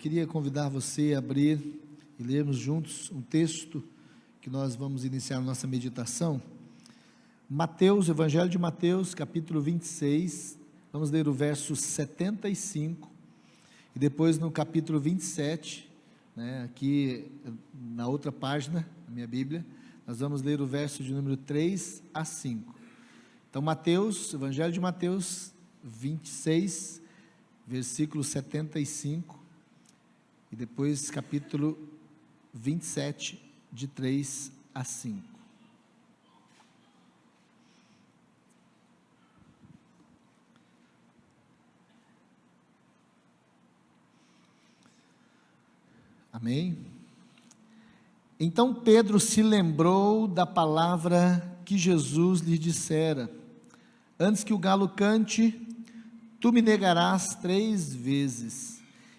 queria convidar você a abrir e lermos juntos um texto que nós vamos iniciar a nossa meditação. Mateus, Evangelho de Mateus, capítulo 26, vamos ler o verso 75, e depois no capítulo 27, aqui na outra página da minha Bíblia, nós vamos ler o verso de número 3 a 5. Então, Mateus, Evangelho de Mateus, 26, versículo 75, e depois capítulo 27, de 3 a 5. Amém? Então Pedro se lembrou da palavra que Jesus lhe dissera: antes que o galo cante, tu me negarás 3 vezes.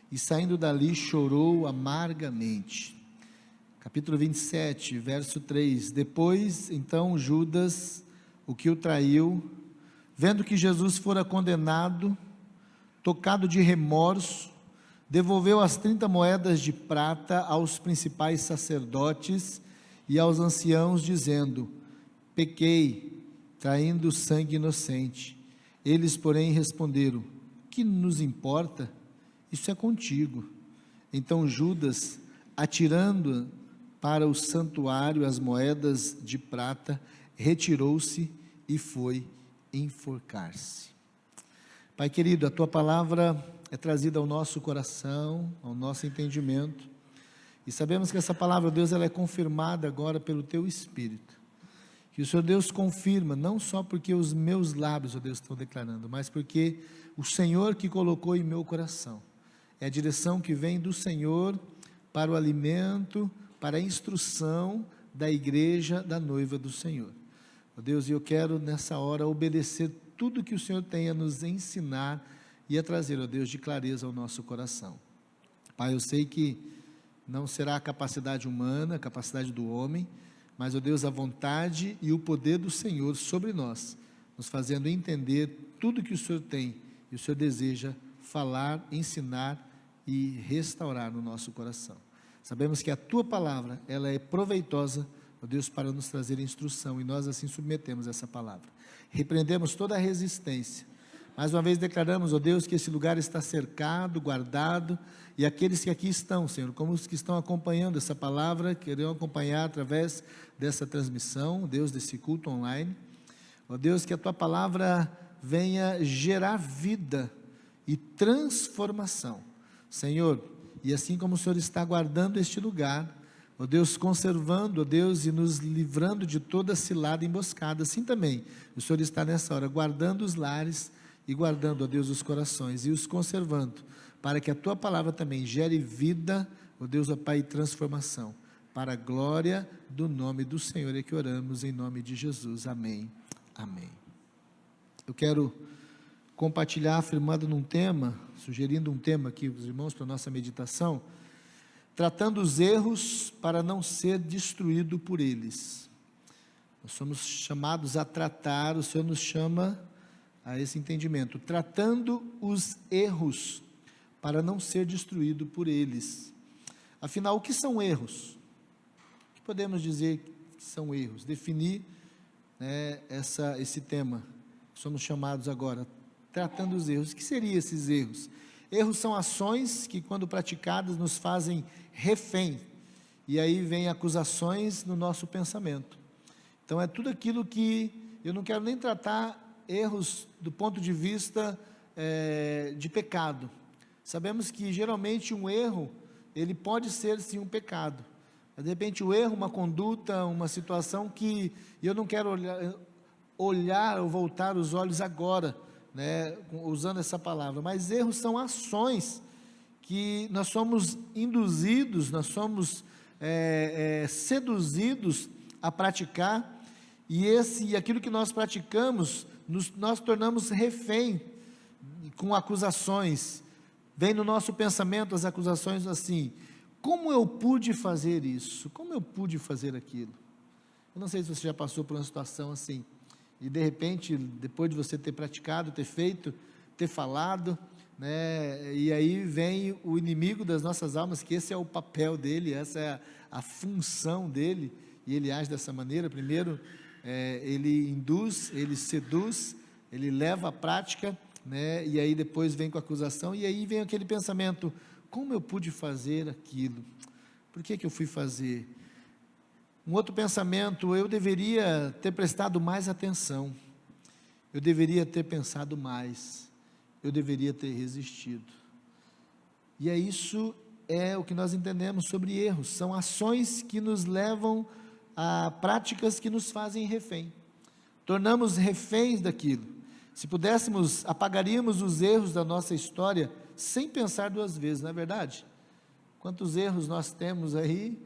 E saindo dali chorou amargamente. Capítulo 27, verso 3. Depois, então, Judas, o que o traiu, vendo que Jesus fora condenado, tocado de remorso, devolveu as 30 moedas de prata aos principais sacerdotes e aos anciãos, dizendo: pequei, traindo sangue inocente. Eles, porém, responderam: que nos importa? Isso é contigo. Então Judas, atirando para o santuário as moedas de prata, retirou-se e foi enforcar-se. Pai querido, a tua palavra é trazida ao nosso coração, ao nosso entendimento, e sabemos que essa palavra, Deus, ela é confirmada agora pelo teu Espírito. Que o Senhor Deus confirma, não só porque os meus lábios, ó Deus, estão declarando, mas porque o Senhor que colocou em meu coração. É a direção que vem do Senhor para o alimento, para a instrução da igreja, da noiva do Senhor. Ó Deus, eu quero nessa hora obedecer tudo que o Senhor tem a nos ensinar e a trazer, ó Deus, de clareza ao nosso coração. Pai, eu sei que não será a capacidade humana, a capacidade do homem, mas, ó Deus, a vontade e o poder do Senhor sobre nós, nos fazendo entender tudo que o Senhor tem e o Senhor deseja falar, ensinar e restaurar no nosso coração. Sabemos que a tua palavra, ela é proveitosa, ó Deus, para nos trazer instrução, e nós assim submetemos essa palavra. Repreendemos toda a resistência. Mais uma vez declaramos, ó Deus, que esse lugar está cercado, guardado, e aqueles que aqui estão, Senhor, como os que estão acompanhando essa palavra, querem acompanhar através dessa transmissão, Deus, desse culto online, ó Deus, que a tua palavra venha gerar vida e transformação, Senhor, e assim como o Senhor está guardando este lugar, ó Deus, conservando, ó Deus, e nos livrando de toda cilada emboscada, assim também, o Senhor está nessa hora, guardando os lares, e guardando, ó Deus, os corações, e os conservando, para que a tua palavra também gere vida, ó Deus, ó Pai, e transformação, para a glória do nome do Senhor, é que oramos em nome de Jesus, amém, amém. Eu quero compartilhar, afirmando num tema, sugerindo um tema aqui, os irmãos, para a nossa meditação, tratando os erros para não ser destruído por eles. Nós somos chamados a tratar, o Senhor nos chama a esse entendimento, tratando os erros para não ser destruído por eles. Afinal, o que são erros? O que podemos dizer que são erros? Definir esse tema, somos chamados agora, tratando os erros. O que seriam esses erros? Erros são ações que, quando praticadas, nos fazem refém, e aí vem acusações no nosso pensamento. Então é tudo aquilo que, eu não quero nem tratar erros do ponto de vista de pecado. Sabemos que geralmente um erro, ele pode ser sim um pecado, mas de repente o erro, uma conduta, uma situação que eu não quero olhar ou voltar os olhos agora, usando essa palavra, mas erros são ações que nós somos induzidos, nós somos seduzidos a praticar, e aquilo que nós praticamos, nós tornamos refém com acusações. Vem no nosso pensamento as acusações assim: como eu pude fazer isso? Como eu pude fazer aquilo? Eu não sei se você já passou por uma situação assim, e de repente, depois de você ter praticado, ter feito, ter falado, né? E aí vem o inimigo das nossas almas, que esse é o papel dele, essa é a função dele, e ele age dessa maneira. Primeiro, ele induz, ele seduz, ele leva à prática, né? E aí depois vem com a acusação, e aí vem aquele pensamento: como eu pude fazer aquilo? Por que eu fui fazer? Um outro pensamento: eu deveria ter prestado mais atenção, eu deveria ter pensado mais, eu deveria ter resistido. E isso é o que nós entendemos sobre erros, são ações que nos levam a práticas que nos fazem refém, tornamos reféns daquilo. Se pudéssemos, apagaríamos os erros da nossa história sem pensar duas vezes, não é verdade? Quantos erros nós temos aí,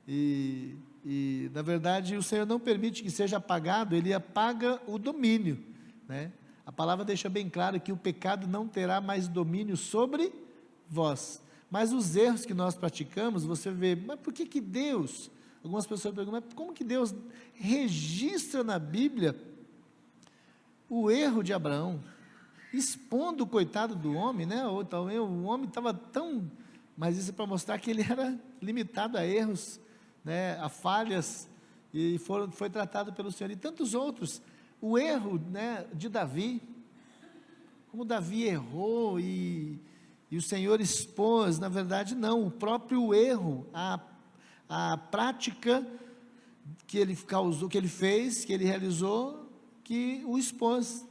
e na verdade o Senhor não permite que seja apagado, Ele apaga o domínio, né? A palavra deixa bem claro que o pecado não terá mais domínio sobre vós, mas os erros que nós praticamos, você vê, mas por que Deus, algumas pessoas perguntam, mas como que Deus registra na Bíblia o erro de Abraão, expondo o coitado do homem, né? Ou talvez o homem estava tão, mas isso é para mostrar que ele era limitado a erros, né, a falhas, e foi tratado pelo Senhor. E tantos outros, o erro, né, de Davi, como Davi errou, e o Senhor expôs. Na verdade não, o próprio erro, a prática que ele causou, que ele fez, que ele realizou, que o expôs.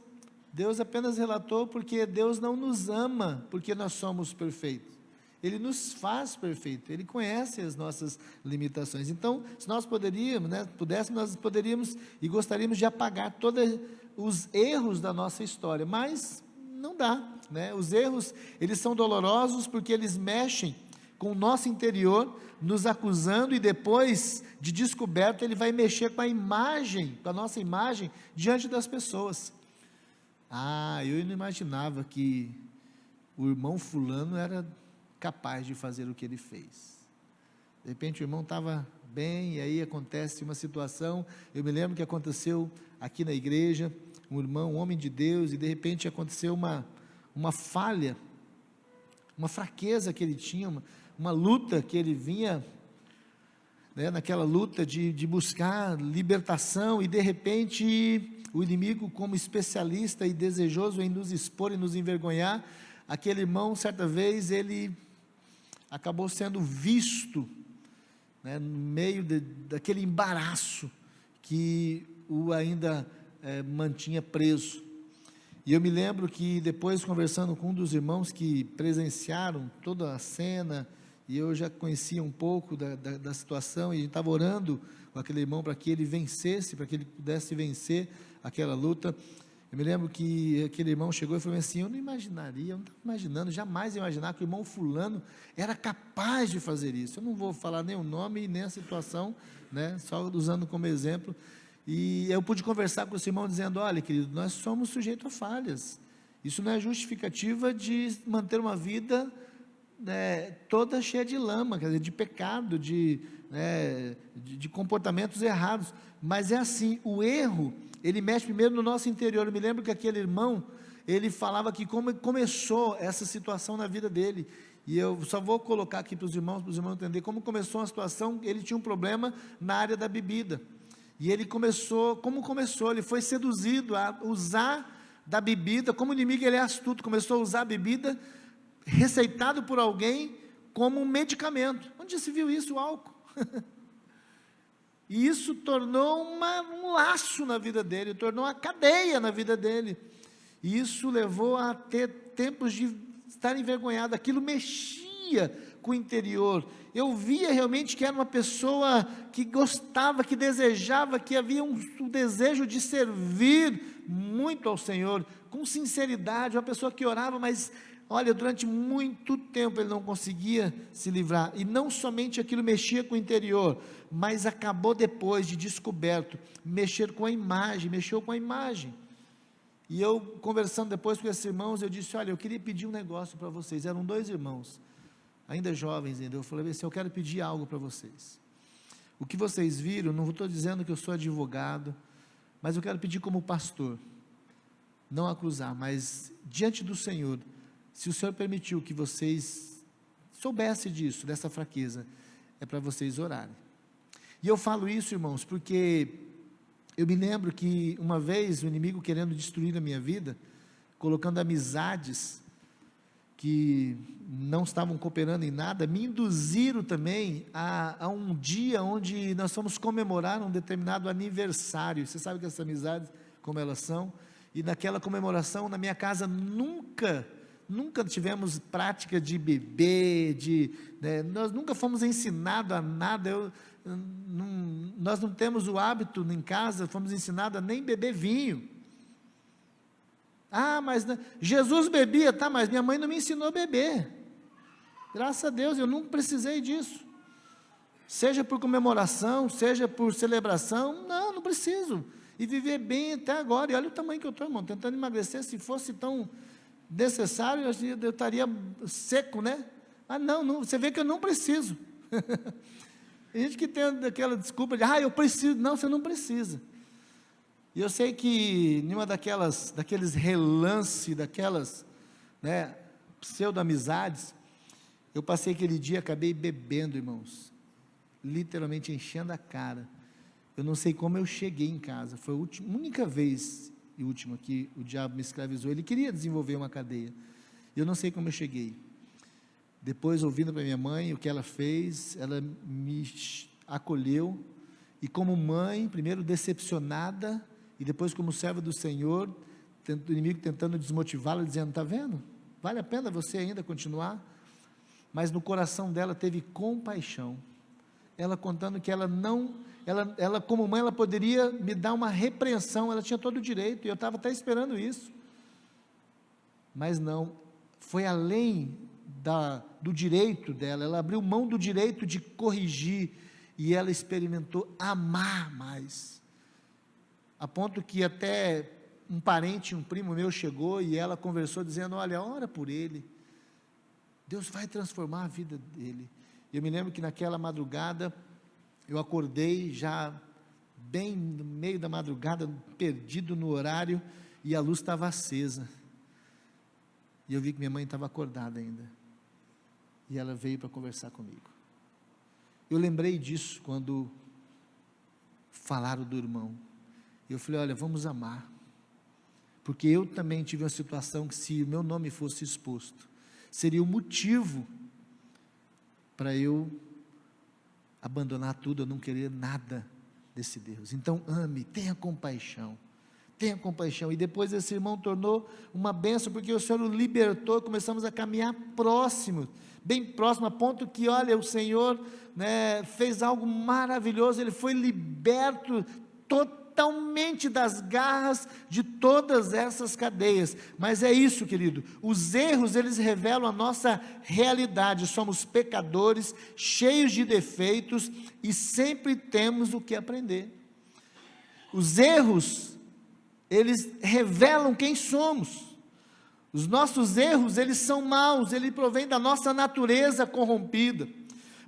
Deus apenas relatou, porque Deus não nos ama porque nós somos perfeitos, Ele nos faz perfeito, Ele conhece as nossas limitações. Então, se nós poderíamos, né, pudéssemos, nós poderíamos e gostaríamos de apagar todos os erros da nossa história, mas não dá, né? Os erros, eles são dolorosos porque eles mexem com o nosso interior, nos acusando, e depois de descoberto, ele vai mexer com a imagem, com a nossa imagem, diante das pessoas. Eu não imaginava que o irmão fulano era capaz de fazer o que ele fez. De repente o irmão estava bem, e aí acontece uma situação. Eu me lembro que aconteceu aqui na igreja, um irmão, um homem de Deus, e de repente aconteceu uma falha, uma fraqueza que ele tinha, uma luta que ele vinha, né, naquela luta de buscar libertação, e de repente o inimigo, como especialista e desejoso em nos expor e nos envergonhar, aquele irmão, certa vez, ele acabou sendo visto, né, no meio daquele embaraço que o ainda mantinha preso. E eu me lembro que depois, conversando com um dos irmãos que presenciaram toda a cena, e eu já conhecia um pouco da situação, e a gente estava orando com aquele irmão para que ele vencesse, para que ele pudesse vencer aquela luta. Eu me lembro que aquele irmão chegou e falou assim: eu não imaginaria, eu não estava imaginando, jamais ia imaginar que o irmão fulano era capaz de fazer isso. Eu não vou falar nem o nome nem a situação, né, só usando como exemplo. E eu pude conversar com esse irmão dizendo: olha, querido, nós somos sujeitos a falhas, isso não é justificativa de manter uma vida, né, toda cheia de lama, quer dizer, de pecado, de comportamentos errados, mas é assim, o erro, ele mexe primeiro no nosso interior. Eu me lembro que aquele irmão, ele falava que como começou essa situação na vida dele, e eu só vou colocar aqui para os irmãos entenderem como começou a situação. Ele tinha um problema na área da bebida, e ele ele foi seduzido a usar da bebida, como o inimigo ele é astuto, começou a usar a bebida, receitado por alguém, como um medicamento. Onde já se viu isso? O álcool. E isso tornou um laço na vida dele, tornou uma cadeia na vida dele, e isso levou a ter tempos de estar envergonhado. Aquilo mexia com o interior. Eu via realmente que era uma pessoa que gostava, que desejava, que havia um desejo de servir muito ao Senhor, com sinceridade, uma pessoa que orava, mas olha, durante muito tempo ele não conseguia se livrar, e não somente aquilo mexia com o interior, mas acabou depois de descoberto, mexeu com a imagem. E eu, conversando depois com esses irmãos, eu disse: olha, eu queria pedir um negócio para vocês. Eram 2 irmãos, ainda jovens ainda. Eu falei assim: eu quero pedir algo para vocês. O que vocês viram, não estou dizendo que eu sou advogado, mas eu quero pedir como pastor, não acusar, mas diante do Senhor, se o Senhor permitiu que vocês soubessem disso, dessa fraqueza, é para vocês orarem. E eu falo isso, irmãos, porque eu me lembro que uma vez o inimigo querendo destruir a minha vida, colocando amizades que não estavam cooperando em nada, me induziram também a um dia onde nós fomos comemorar um determinado aniversário. Você sabe que essas amizades, como elas são, e naquela comemoração, na minha casa, nunca tivemos prática de beber, nós nunca fomos ensinados a nada, nós não temos o hábito em casa, fomos ensinados a nem beber vinho. Mas Jesus bebia, mas minha mãe não me ensinou a beber, graças a Deus, eu nunca precisei disso, seja por comemoração, seja por celebração, não preciso, e viver bem até agora, e olha o tamanho que eu estou, irmão, tentando emagrecer. Se fosse tão necessário, eu estaria seco, né? Não, você vê que eu não preciso. Tem gente que tem aquela desculpa de, eu preciso. Não, você não precisa. E eu sei que em uma daqueles relances, daquelas pseudo-amizades, eu passei aquele dia, acabei bebendo, irmãos, literalmente enchendo a cara. Eu não sei como eu cheguei em casa, foi a única vez e última que o diabo me escravizou. Ele queria desenvolver uma cadeia, eu não sei como eu cheguei. Depois, ouvindo para minha mãe o que ela fez, ela me acolheu, e como mãe, primeiro decepcionada, e depois como serva do Senhor, o inimigo tentando desmotivá-la, dizendo, está vendo, vale a pena você ainda continuar? Mas no coração dela teve compaixão, ela contando que ela como mãe, ela poderia me dar uma repreensão, ela tinha todo o direito, e eu estava até esperando isso, mas não, foi além do direito dela, ela abriu mão do direito de corrigir, e ela experimentou amar mais, a ponto que até um parente, um primo meu chegou, e ela conversou dizendo, olha, ora por ele, Deus vai transformar a vida dele. Eu me lembro que naquela madrugada, eu acordei já bem no meio da madrugada, perdido no horário, e a luz estava acesa, e eu vi que minha mãe estava acordada ainda, e ela veio para conversar comigo. Eu lembrei disso quando falaram do irmão, eu falei, olha, vamos amar, porque eu também tive uma situação que, se o meu nome fosse exposto, seria um motivo para eu abandonar tudo, eu não querer nada desse Deus. Então ame, tenha compaixão, e depois esse irmão tornou uma bênção, porque o Senhor o libertou, começamos a caminhar próximo, bem próximo, a ponto que, olha, o Senhor fez algo maravilhoso, ele foi liberto totalmente das garras de todas essas cadeias. Mas é isso, querido, os erros, eles revelam a nossa realidade, somos pecadores, cheios de defeitos, e sempre temos o que aprender. Os erros, eles revelam quem somos. Os nossos erros, eles são maus, eles provêm da nossa natureza corrompida,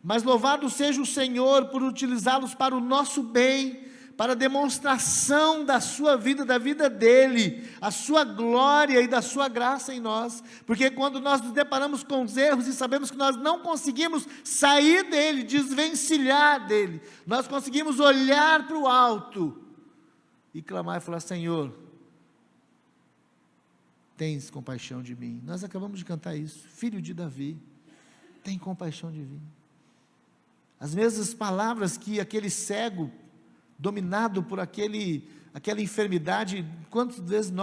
mas louvado seja o Senhor por utilizá-los para o nosso bem, para a demonstração da sua vida, da vida dele, a sua glória e da sua graça em nós, porque quando nós nos deparamos com os erros e sabemos que nós não conseguimos sair dele, desvencilhar dele, nós conseguimos olhar para o alto e clamar e falar, Senhor, tens compaixão de mim. Nós acabamos de cantar isso, filho de Davi, tem compaixão de mim. As mesmas palavras que aquele cego, dominado por aquela enfermidade, quantas vezes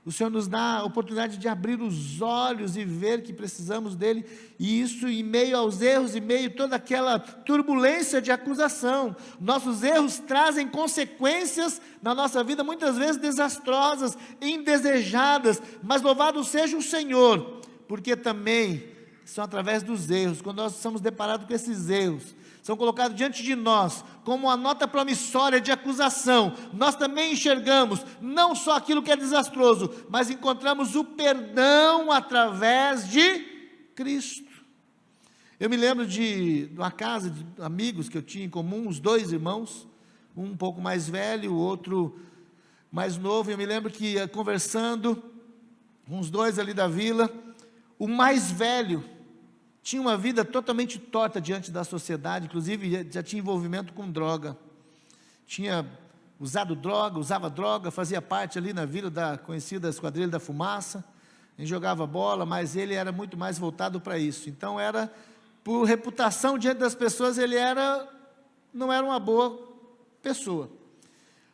o Senhor nos dá a oportunidade de abrir os olhos e ver que precisamos dele, e isso em meio aos erros, em meio a toda aquela turbulência de acusação. Nossos erros trazem consequências na nossa vida, muitas vezes desastrosas, indesejadas, mas louvado seja o Senhor, porque também são através dos erros, quando nós somos deparados com esses erros, são colocados diante de nós, como uma nota promissória de acusação, nós também enxergamos, não só aquilo que é desastroso, mas encontramos o perdão através de Cristo. Eu me lembro de uma casa de amigos que eu tinha em comum, os dois irmãos, um pouco mais velho, o outro mais novo. Eu me lembro que, conversando com os dois ali da vila, o mais velho tinha uma vida totalmente torta diante da sociedade, inclusive já tinha envolvimento com droga, tinha usava droga, fazia parte ali na vila da conhecida Esquadrilha da Fumaça, ele jogava bola, mas ele era muito mais voltado para isso. Então por reputação diante das pessoas, não era uma boa pessoa.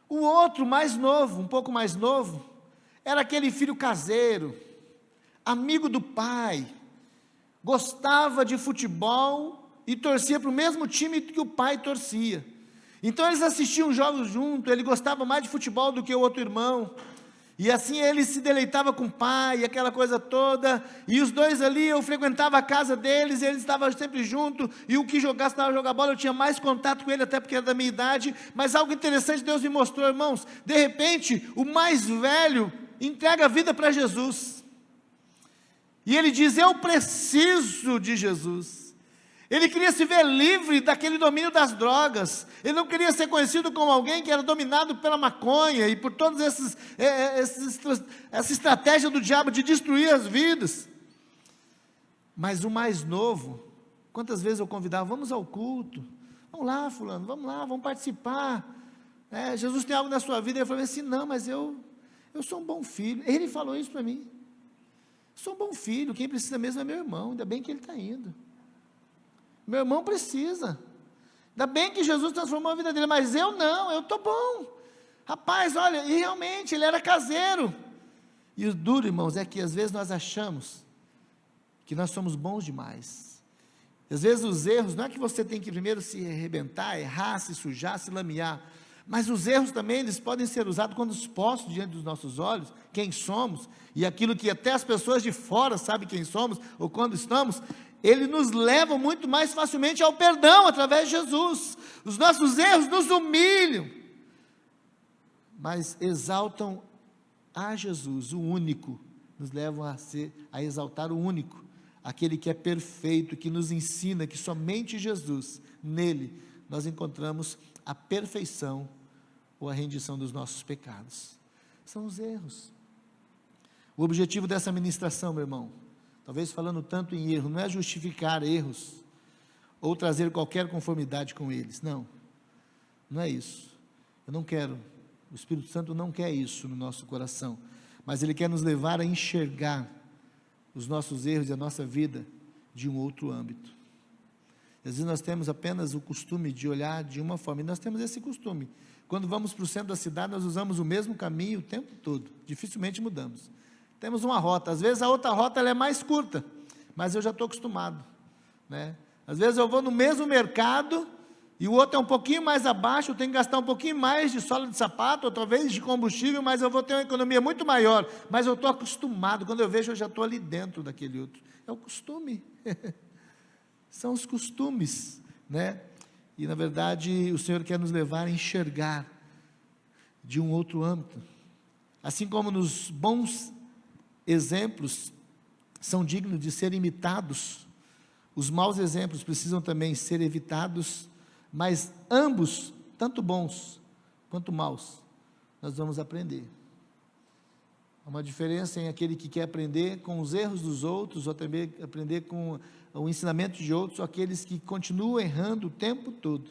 O outro, mais novo, um pouco mais novo, era aquele filho caseiro, amigo do pai, gostava de futebol e torcia para o mesmo time que o pai torcia. Então eles assistiam jogos juntos, ele gostava mais de futebol do que o outro irmão, e assim ele se deleitava com o pai, aquela coisa toda, e os dois ali, eu frequentava a casa deles, e eles estavam sempre juntos, e o que jogasse na hora de jogar bola, eu tinha mais contato com ele, até porque era da minha idade. Mas algo interessante Deus me mostrou, irmãos, de repente, o mais velho entrega a vida para Jesus, e ele diz: eu preciso de Jesus. Ele queria se ver livre daquele domínio das drogas, ele não queria ser conhecido como alguém que era dominado pela maconha, e por todas essa estratégia do diabo de destruir as vidas. Mas o mais novo, quantas vezes eu convidava: vamos ao culto, vamos lá fulano, vamos lá, vamos participar, Jesus tem algo na sua vida. Ele falou assim: não, mas eu sou um bom filho. Ele falou isso para mim: sou um bom filho, quem precisa mesmo é meu irmão, ainda bem que ele está indo. Meu irmão precisa, ainda bem que Jesus transformou a vida dele, mas eu não, eu estou bom. Rapaz, olha, e realmente ele era caseiro. E o duro, irmãos, é que às vezes nós achamos que nós somos bons demais. Às vezes os erros, não é que você tem que primeiro se arrebentar, errar, se sujar, se lamear, mas os erros também, eles podem ser usados quando expostos diante dos nossos olhos, quem somos, e aquilo que até as pessoas de fora sabem quem somos, ou quando estamos, ele nos leva muito mais facilmente ao perdão, através de Jesus. Os nossos erros nos humilham, mas exaltam a Jesus, o único, nos levam a exaltar o único, aquele que é perfeito, que nos ensina que somente Jesus, nele, nós encontramos a perfeição, ou a rendição dos nossos pecados. São os erros. O objetivo dessa ministração, meu irmão, talvez falando tanto em erro, não é justificar erros, ou trazer qualquer conformidade com eles, não é isso. Eu não quero, o Espírito Santo não quer isso no nosso coração, mas Ele quer nos levar a enxergar os nossos erros e a nossa vida de um outro âmbito. Às vezes nós temos apenas o costume de olhar de uma forma, e nós temos esse costume, quando vamos para o centro da cidade, nós usamos o mesmo caminho o tempo todo, dificilmente mudamos. Temos uma rota, às vezes a outra rota ela é mais curta, mas eu já estou acostumado, Às vezes eu vou no mesmo mercado, e o outro é um pouquinho mais abaixo, eu tenho que gastar um pouquinho mais de sola de sapato, ou talvez de combustível, mas eu vou ter uma economia muito maior, mas eu estou acostumado, quando eu vejo eu já estou ali dentro daquele outro, é o costume, são os costumes, e na verdade o Senhor quer nos levar a enxergar de um outro âmbito, assim como nos bons exemplos são dignos de ser imitados, os maus exemplos precisam também ser evitados, mas ambos, tanto bons quanto maus, nós vamos aprender. Há uma diferença em aquele que quer aprender com os erros dos outros, ou também aprender com o ensinamento de outros, ou aqueles que continuam errando o tempo todo,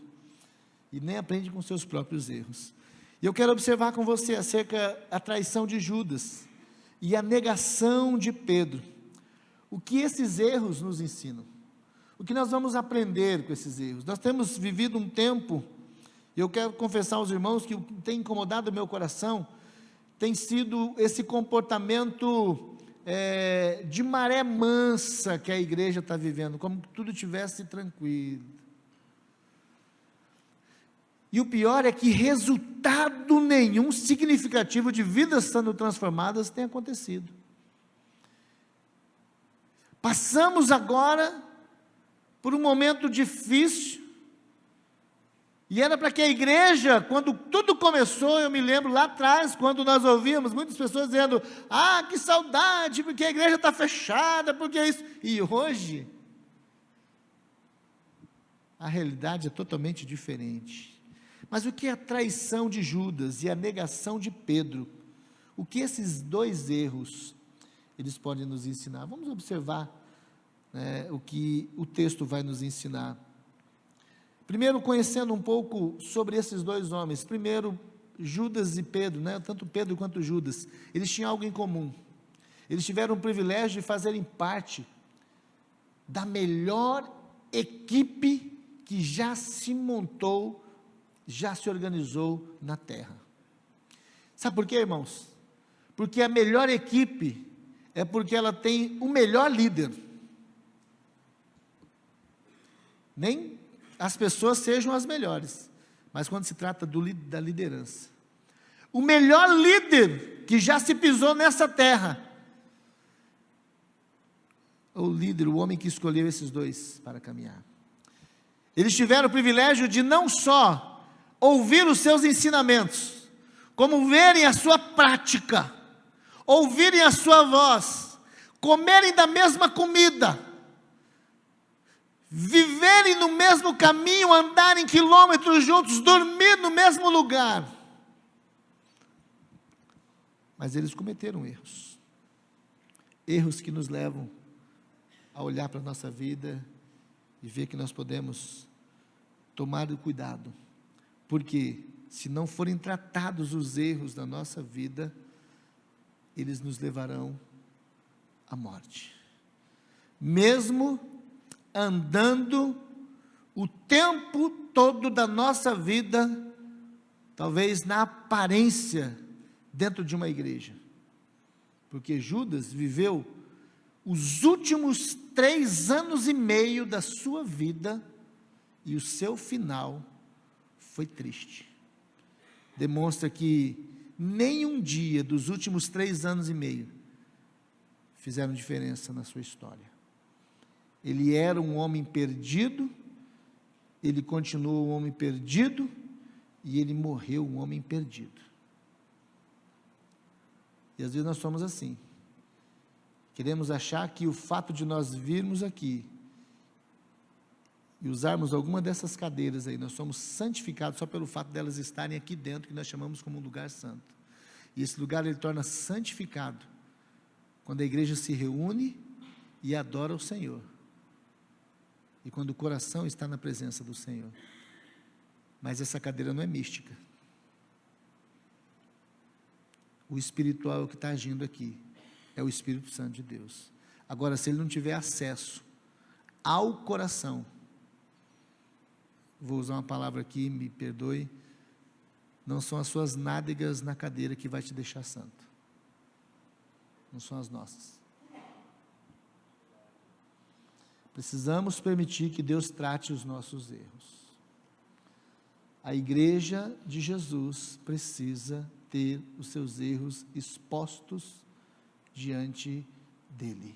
e nem aprendem com seus próprios erros. E eu quero observar com você acerca da traição de Judas, e a negação de Pedro, o que esses erros nos ensinam, o que nós vamos aprender com esses erros. Nós temos vivido um tempo, e eu quero confessar aos irmãos que o que tem incomodado o meu coração, tem sido esse comportamento de maré mansa que a igreja está vivendo, como que tudo estivesse tranquilo. E o pior é que resultado nenhum significativo de vidas sendo transformadas tem acontecido. Passamos agora por um momento difícil, e era para que a igreja, quando tudo começou, eu me lembro lá atrás, quando nós ouvíamos muitas pessoas dizendo: que saudade, porque a igreja está fechada, porque isso, e hoje, a realidade é totalmente diferente. Mas o que é a traição de Judas e a negação de Pedro, o que esses dois erros, eles podem nos ensinar. Vamos observar, né, o que o texto vai nos ensinar. Primeiro, conhecendo um pouco sobre esses dois homens. Primeiro, Judas e Pedro, né? Tanto Pedro quanto Judas, eles tinham algo em comum. Eles tiveram o privilégio de fazerem parte da melhor equipe que já se montou, já se organizou na terra. Sabe por quê, irmãos? Porque a melhor equipe é porque ela tem o melhor líder. Nem as pessoas sejam as melhores, mas quando se trata da liderança. O melhor líder que já se pisou nessa terra, o líder, o homem que escolheu esses dois para caminhar. Eles tiveram o privilégio de não só ouvir os seus ensinamentos, como verem a sua prática, ouvirem a sua voz, comerem da mesma comida, viverem no mesmo caminho, andarem quilômetros juntos, dormir no mesmo lugar. Mas eles cometeram erros. Erros que nos levam a olhar para a nossa vida e ver que nós podemos tomar o cuidado. Porque se não forem tratados os erros da nossa vida, eles nos levarão à morte. Mesmo andando o tempo todo da nossa vida, talvez na aparência, dentro de uma igreja. Porque Judas viveu os últimos 3 anos e meio da sua vida, e o seu final foi triste. Demonstra que nenhum dia dos últimos 3 anos e meio fizeram diferença na sua história. Ele era um homem perdido, ele continuou um homem perdido, e ele morreu um homem perdido. E às vezes nós somos assim. Queremos achar que o fato de nós virmos aqui e usarmos alguma dessas cadeiras aí, nós somos santificados só pelo fato delas estarem aqui dentro, que nós chamamos como um lugar santo. E esse lugar ele torna santificado quando a igreja se reúne e adora o Senhor. E quando o coração está na presença do Senhor. Mas essa cadeira não é mística. O espiritual é o que está agindo aqui. É o Espírito Santo de Deus. Agora, se ele não tiver acesso ao coração, vou usar uma palavra aqui, me perdoe, não são as suas nádegas na cadeira que vai te deixar santo. Não são as nossas. Precisamos permitir que Deus trate os nossos erros. A igreja de Jesus precisa ter os seus erros expostos diante dele.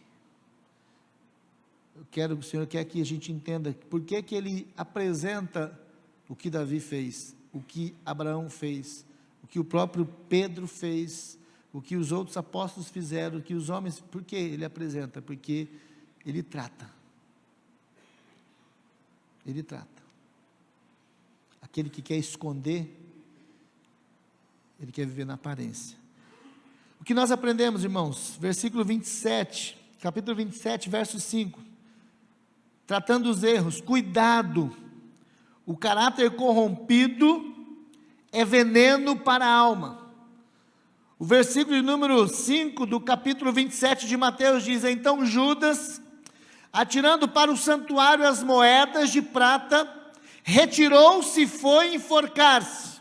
O Senhor quer que a gente entenda por que ele apresenta o que Davi fez, o que Abraão fez, o que o próprio Pedro fez, o que os outros apóstolos fizeram, o que os homens, por que ele apresenta? Porque ele trata. Ele trata. Aquele que quer esconder, ele quer viver na aparência. O que nós aprendemos, irmãos? Versículo 27, capítulo 27, verso 5. Tratando os erros, cuidado, o caráter corrompido é veneno para a alma. O versículo número 5 do capítulo 27 de Mateus diz: então Judas, atirando para o santuário as moedas de prata, retirou-se e foi enforcar-se.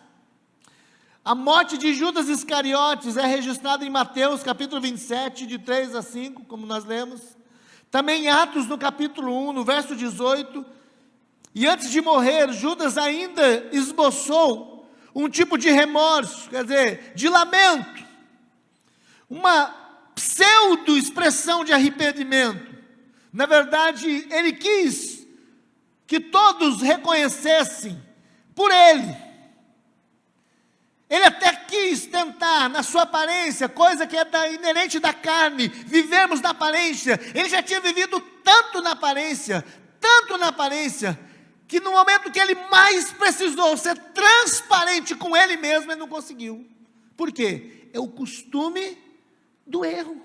A morte de Judas Iscariotes é registrada em Mateus capítulo 27, de 3 a 5, como nós lemos. Também em Atos, no capítulo 1, no verso 18, e antes de morrer, Judas ainda esboçou um tipo de remorso, quer dizer, de lamento, uma pseudo-expressão de arrependimento. Na verdade, ele quis que todos reconhecessem por ele. Ele até quis tentar, na sua aparência, coisa que é inerente da carne, vivermos na aparência. Ele já tinha vivido tanto na aparência, que no momento que ele mais precisou ser transparente com ele mesmo, ele não conseguiu. Por quê? É o costume do erro.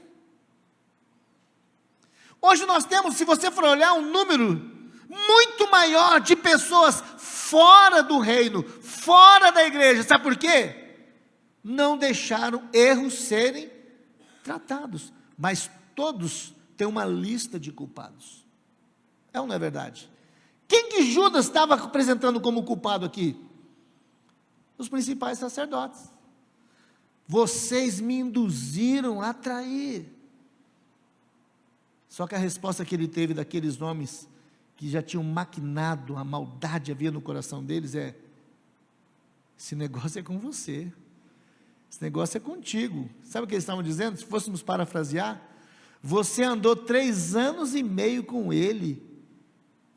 Hoje nós temos, se você for olhar, um número muito maior de pessoas fora do reino, fora da igreja. Sabe por quê? Não deixaram erros serem tratados, mas todos têm uma lista de culpados. É ou não é verdade? Quem que Judas estava apresentando como culpado aqui? Os principais sacerdotes. Vocês me induziram a trair. Só que a resposta que ele teve daqueles homens que já tinham maquinado, a maldade havia no coração deles, é: esse negócio é com você, esse negócio é contigo. Sabe o que eles estavam dizendo? Se fôssemos parafrasear: você andou 3 anos e meio com ele,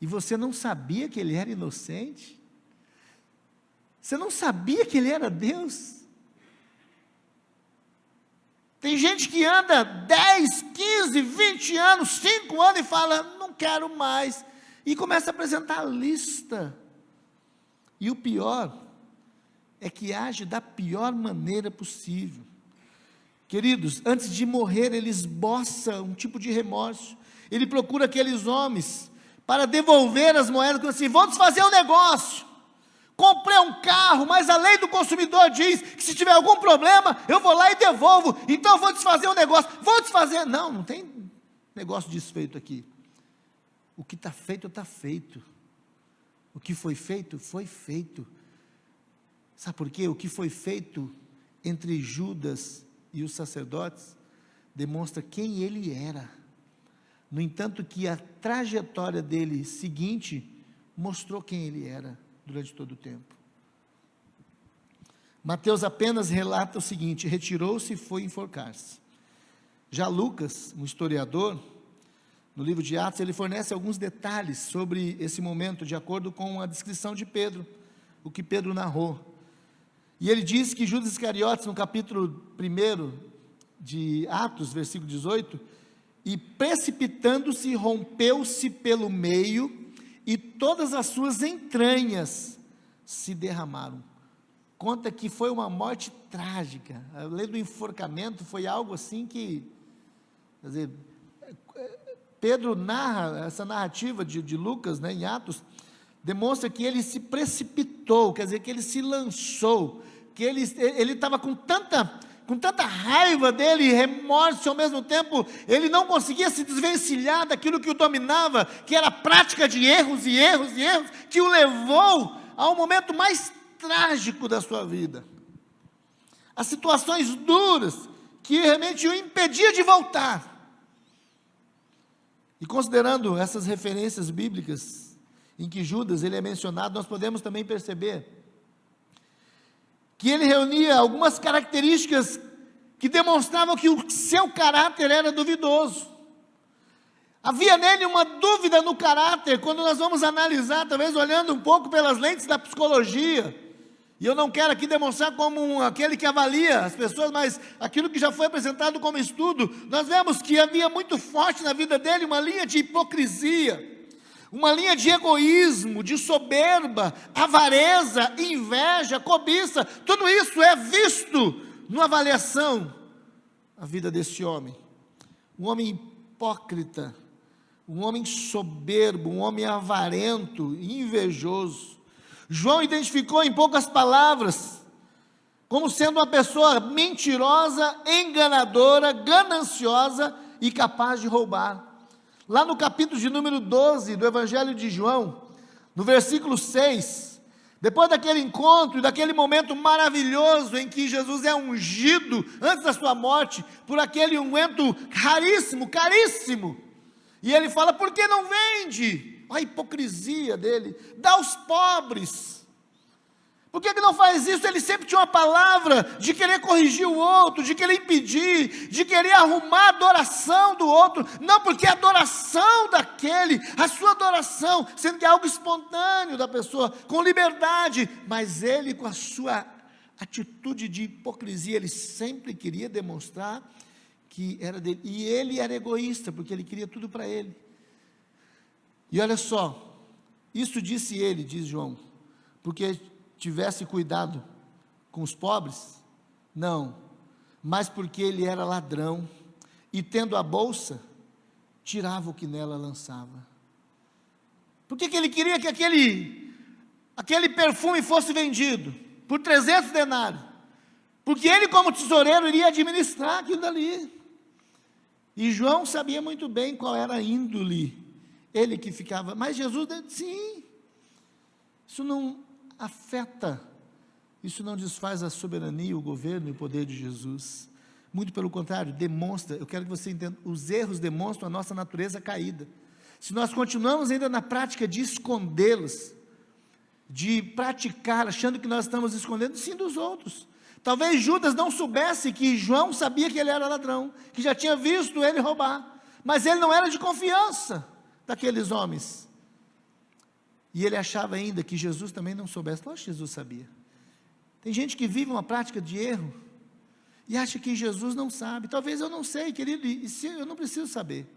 e você não sabia que ele era inocente? Você não sabia que ele era Deus? Tem gente que anda 10, 15, 20 anos, 5 anos e fala: não quero mais, e começa a apresentar a lista. E o pior é que age da pior maneira possível. Queridos, antes de morrer, ele esboça um tipo de remorso. Ele procura aqueles homens para devolver as moedas, assim: vou desfazer o negócio, comprei um carro, mas a lei do consumidor diz que se tiver algum problema, eu vou lá e devolvo, então eu vou desfazer o negócio, vou desfazer. Não, não tem negócio desfeito aqui. O que está feito, está feito. O que foi feito, foi feito. Sabe por quê? O que foi feito entre Judas e os sacerdotes demonstra quem ele era. No entanto, que a trajetória dele seguinte mostrou quem ele era durante todo o tempo. Mateus apenas relata o seguinte: retirou-se e foi enforcar-se. Já Lucas, um historiador, no livro de Atos, ele fornece alguns detalhes sobre esse momento, de acordo com a descrição de Pedro, o que Pedro narrou. E ele diz que Judas Iscariotes, no capítulo 1 de Atos, versículo 18, e precipitando-se, rompeu-se pelo meio, e todas as suas entranhas se derramaram. Conta que foi uma morte trágica. A lei do enforcamento foi algo assim que, quer dizer, Pedro narra, essa narrativa de Lucas, né, em Atos, demonstra que ele se precipitou, quer dizer, que ele se lançou, que ele estava com tanta raiva dele e remorso ao mesmo tempo, ele não conseguia se desvencilhar daquilo que o dominava, que era a prática de erros e erros e erros, que o levou ao momento mais trágico da sua vida, as situações duras, que realmente o impedia de voltar. E considerando essas referências bíblicas, em que Judas ele é mencionado, nós podemos também perceber que ele reunia algumas características que demonstravam que o seu caráter era duvidoso. Havia nele uma dúvida no caráter, quando nós vamos analisar, talvez olhando um pouco pelas lentes da psicologia, e eu não quero aqui demonstrar como aquele que avalia as pessoas, mas aquilo que já foi apresentado como estudo, nós vemos que havia muito forte na vida dele uma linha de hipocrisia, uma linha de egoísmo, de soberba, avareza, inveja, cobiça. Tudo isso é visto numa avaliação a vida desse homem. Um homem hipócrita, um homem soberbo, um homem avarento, invejoso. João identificou em poucas palavras como sendo uma pessoa mentirosa, enganadora, gananciosa e capaz de roubar. Lá no capítulo de número 12 do Evangelho de João, no versículo 6, depois daquele encontro, daquele momento maravilhoso em que Jesus é ungido antes da sua morte, por aquele unguento raríssimo, caríssimo, e ele fala: por que não vende? A hipocrisia dele, dá aos pobres. Por que não faz isso? Ele sempre tinha uma palavra de querer corrigir o outro, de querer impedir, de querer arrumar a adoração do outro, não, porque a adoração daquele, a sua adoração, sendo que é algo espontâneo da pessoa, com liberdade, mas ele com a sua atitude de hipocrisia, ele sempre queria demonstrar que era dele, e ele era egoísta, porque ele queria tudo para ele. E olha só, isso disse ele, diz João, porque tivesse cuidado com os pobres? Não, mas porque ele era ladrão, e tendo a bolsa, tirava o que nela lançava. Por que ele queria que aquele perfume fosse vendido por 300 denários? Porque ele, como tesoureiro, iria administrar aquilo dali. E João sabia muito bem qual era a índole. Ele que ficava, mas Jesus disse, sim, isso não afeta, isso não desfaz a soberania, o governo e o poder de Jesus. Muito pelo contrário, demonstra, eu quero que você entenda, os erros demonstram a nossa natureza caída. Se nós continuamos ainda na prática de escondê-los, de praticar, achando que nós estamos escondendo, sim, dos outros. Talvez Judas não soubesse que João sabia que ele era ladrão, que já tinha visto ele roubar, mas ele não era de confiança daqueles homens. E ele achava ainda que Jesus também não soubesse. Lógico que Jesus sabia. Tem gente que vive uma prática de erro e acha que Jesus não sabe. Talvez eu não sei, querido, e eu não preciso saber.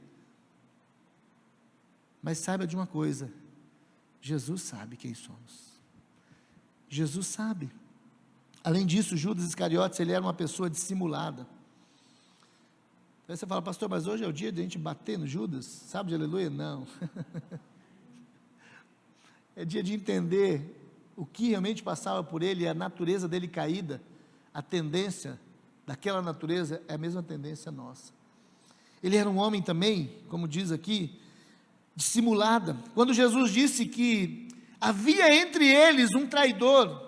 Mas saiba de uma coisa, Jesus sabe quem somos. Jesus sabe. Além disso, Judas Iscariotes, ele era uma pessoa dissimulada. Aí você fala, pastor, mas hoje é o dia de a gente bater no Judas? Sabe de aleluia? Não. É dia de entender o que realmente passava por ele, a natureza dele caída, a tendência daquela natureza é a mesma tendência nossa. Ele era um homem também, como diz aqui, dissimulada. Quando Jesus disse que havia entre eles um traidor,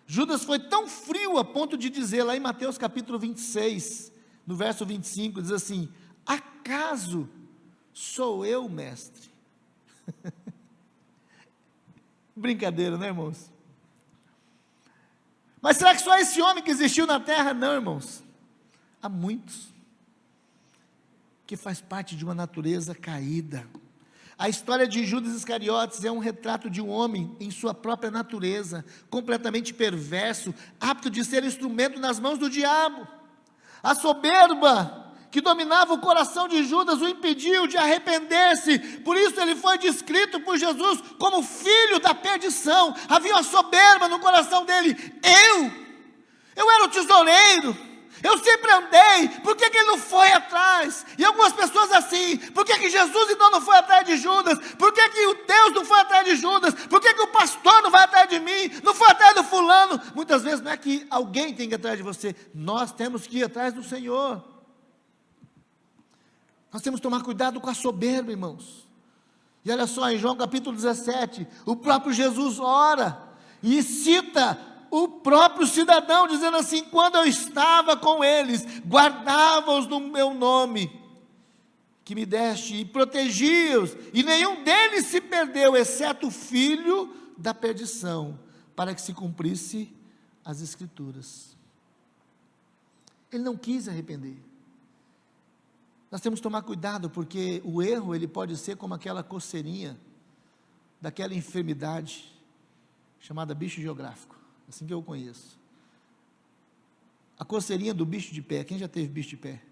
Judas foi tão frio a ponto de dizer, lá em Mateus capítulo 26, no verso 25, diz assim, acaso sou eu, mestre? Brincadeira, né, irmãos? Mas será que só esse homem que existiu na terra? Não, irmãos. Há muitos que faz parte de uma natureza caída. A história de Judas Iscariotes é um retrato de um homem em sua própria natureza, completamente perverso, apto de ser instrumento nas mãos do diabo. A soberba que dominava o coração de Judas o impediu de arrepender-se, por isso ele foi descrito por Jesus como filho da perdição. Havia uma soberba no coração dele. Eu era o tesoureiro, eu sempre andei, por que ele não foi atrás? E algumas pessoas assim, por que Jesus então não foi atrás de Judas? Por que o Deus não foi atrás de Judas? Por que o pastor não vai atrás de mim? Não foi atrás do fulano? Muitas vezes não é que alguém tem que ir atrás de você, nós temos que ir atrás do Senhor. Nós temos que tomar cuidado com a soberba, irmãos. E olha só, em João capítulo 17, o próprio Jesus ora e cita o próprio cidadão, dizendo assim, quando eu estava com eles, guardava-os no meu nome, que me deste, e protegi-os, e nenhum deles se perdeu, exceto o filho da perdição, para que se cumprisse as Escrituras. Ele não quis arrepender. Nós temos que tomar cuidado, porque o erro, ele pode ser como aquela coceirinha, daquela enfermidade, chamada bicho geográfico, assim que eu conheço. A coceirinha do bicho de pé, quem já teve bicho de pé?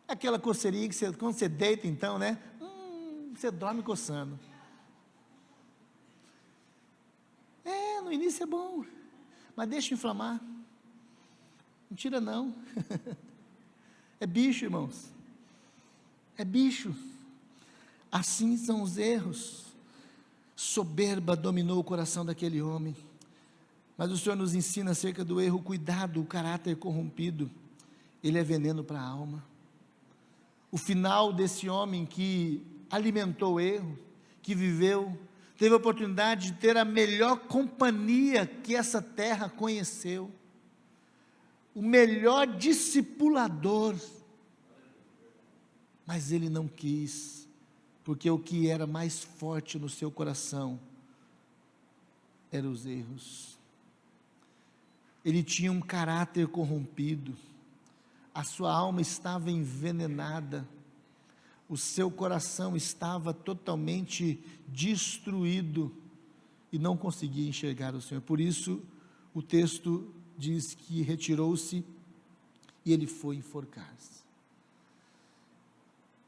Aquela coceirinha que você, quando você deita então, né? Você dorme coçando. No início é bom, mas deixa inflamar. Não tira não. É bicho, irmãos. É bicho. Assim são os erros. Soberba dominou o coração daquele homem. Mas o Senhor nos ensina acerca do erro, cuidado, o caráter corrompido. Ele é veneno para a alma. O final desse homem que alimentou o erro, que viveu, teve a oportunidade de ter a melhor companhia que essa terra conheceu. O melhor discipulador, mas ele não quis, porque o que era mais forte no seu coração eram os erros. Ele tinha um caráter corrompido, a sua alma estava envenenada, o seu coração estava totalmente destruído e não conseguia enxergar o Senhor. Por isso o texto diz que retirou-se e ele foi enforcar-se.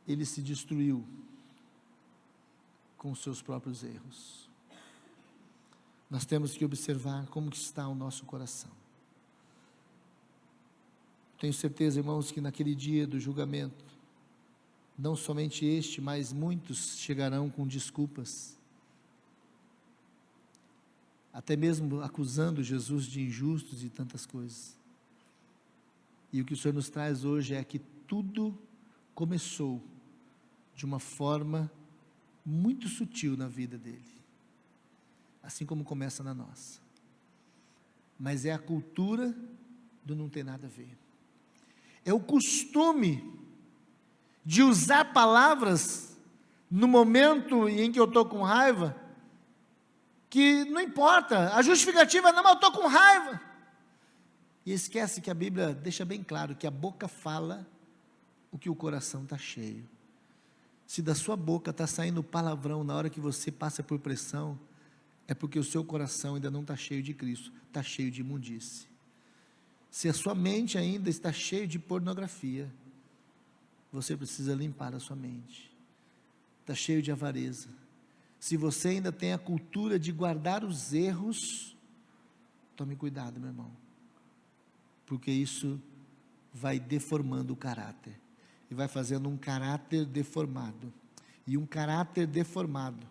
Ele se destruiu com os seus próprios erros. Nós temos que observar como que está o nosso coração. Tenho certeza, irmãos, que naquele dia do julgamento, não somente este, mas muitos chegarão com desculpas, até mesmo acusando Jesus de injustos e tantas coisas. E o que o Senhor nos traz hoje é que tudo começou de uma forma muito sutil na vida dele, assim como começa na nossa. Mas é a cultura do não ter nada a ver. É o costume de usar palavras no momento em que eu estou com raiva, que não importa, a justificativa não, mas eu estou com raiva. E esquece que a Bíblia deixa bem claro que a boca fala o que o coração está cheio. Se da sua boca está saindo palavrão na hora que você passa por pressão, é porque o seu coração ainda não está cheio de Cristo, está cheio de imundície. Se a sua mente ainda está cheia de pornografia, você precisa limpar a sua mente. Está cheio de avareza. Se você ainda tem a cultura de guardar os erros, tome cuidado, meu irmão, porque isso vai deformando o caráter, e vai fazendo um caráter deformado, e um caráter deformado,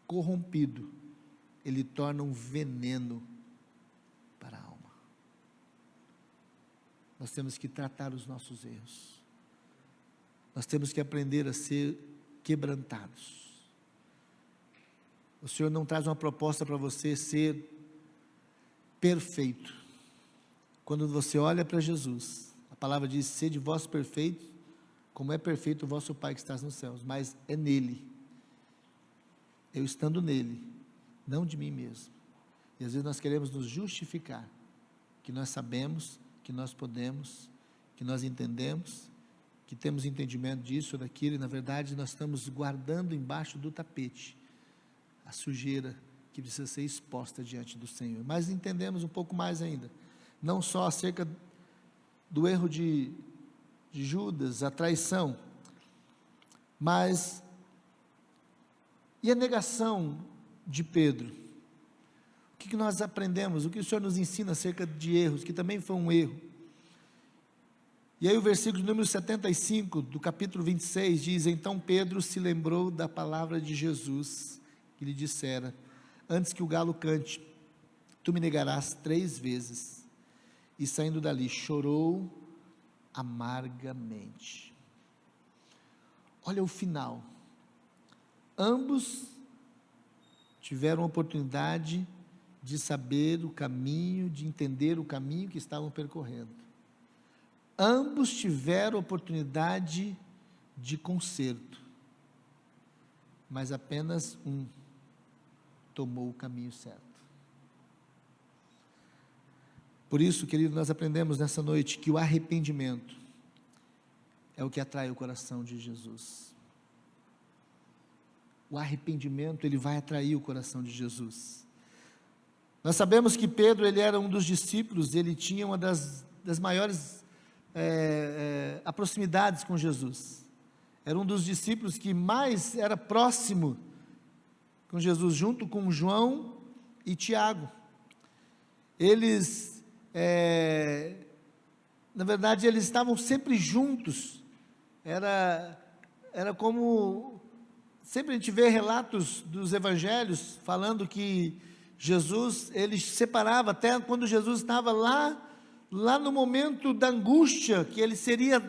corrompido, ele torna um veneno para a alma. Nós temos que tratar os nossos erros, nós temos que aprender a ser quebrantados. O Senhor não traz uma proposta para você ser perfeito. Quando você olha para Jesus, a palavra diz: sede vós perfeitos, como é perfeito o vosso Pai que estás nos céus. Mas é nele, eu estando nele, não de mim mesmo. E às vezes nós queremos nos justificar, que nós sabemos, que nós podemos, que nós entendemos, que temos entendimento disso ou daquilo, e na verdade nós estamos guardando embaixo do tapete a sujeira que precisa ser exposta diante do Senhor. Mas entendemos um pouco mais ainda, não só acerca do erro de Judas, a traição, mas e a negação de Pedro? O que nós aprendemos? O que o Senhor nos ensina acerca de erros, que também foi um erro? E aí o versículo número 75 do capítulo 26 diz: então Pedro se lembrou da palavra de Jesus, que lhe dissera: antes que o galo cante, tu me negarás 3 vezes. E saindo dali, chorou amargamente. Olha o final. Ambos tiveram a oportunidade de saber o caminho, de entender o caminho que estavam percorrendo. Ambos tiveram a oportunidade de conserto, mas apenas um tomou o caminho certo. Por isso, querido, nós aprendemos nessa noite que o arrependimento é o que atrai o coração de Jesus. O arrependimento, ele vai atrair o coração de Jesus. Nós sabemos que Pedro, ele era um dos discípulos, ele tinha uma das maiores proximidades com Jesus. Era um dos discípulos que mais era próximo com Jesus, junto com João e Tiago. Eles, na verdade, eles estavam sempre juntos. Era como, sempre a gente vê relatos dos evangelhos, falando que Jesus, ele separava, até quando Jesus estava lá no momento da angústia, que ele seria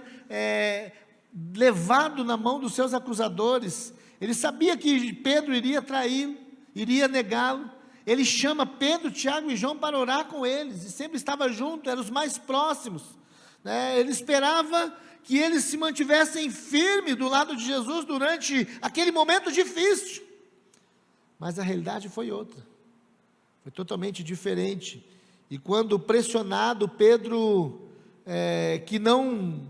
levado na mão dos seus acusadores. Ele sabia que Pedro iria traí-lo, iria negá-lo. Ele chama Pedro, Tiago e João para orar com eles, e sempre estava junto, eram os mais próximos, né? Ele esperava que eles se mantivessem firmes do lado de Jesus durante aquele momento difícil, mas a realidade foi outra, foi totalmente diferente. E quando pressionado, Pedro, que não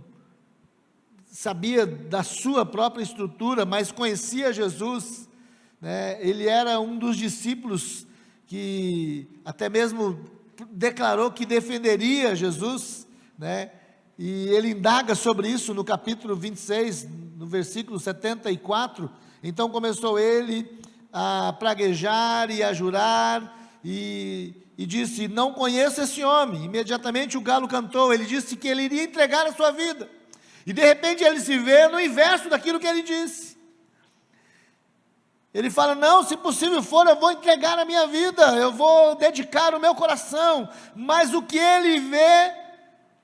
sabia da sua própria estrutura, mas conhecia Jesus, né? Ele era um dos discípulos que até mesmo declarou que defenderia Jesus, né? E ele indaga sobre isso no capítulo 26, no versículo 74, então começou ele a praguejar e a jurar, e disse: não conheço esse homem. Imediatamente o galo cantou, ele disse que ele iria entregar a sua vida. E de repente ele se vê no inverso daquilo que ele disse. Ele fala: não, se possível for, eu vou entregar a minha vida, eu vou dedicar o meu coração. Mas o que ele vê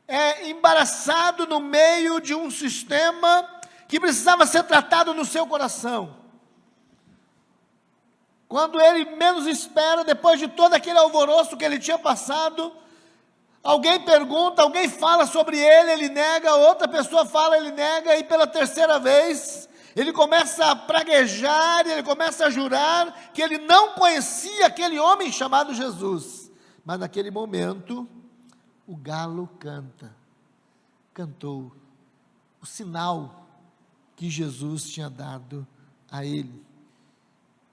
é embaraçado no meio de um sistema que precisava ser tratado no seu coração. Quando ele menos espera, depois de todo aquele alvoroço que ele tinha passado, alguém pergunta, alguém fala sobre ele, ele nega, outra pessoa fala, ele nega, e pela terceira vez, ele começa a praguejar, ele começa a jurar que ele não conhecia aquele homem chamado Jesus. Mas naquele momento, o galo cantou o sinal que Jesus tinha dado a ele.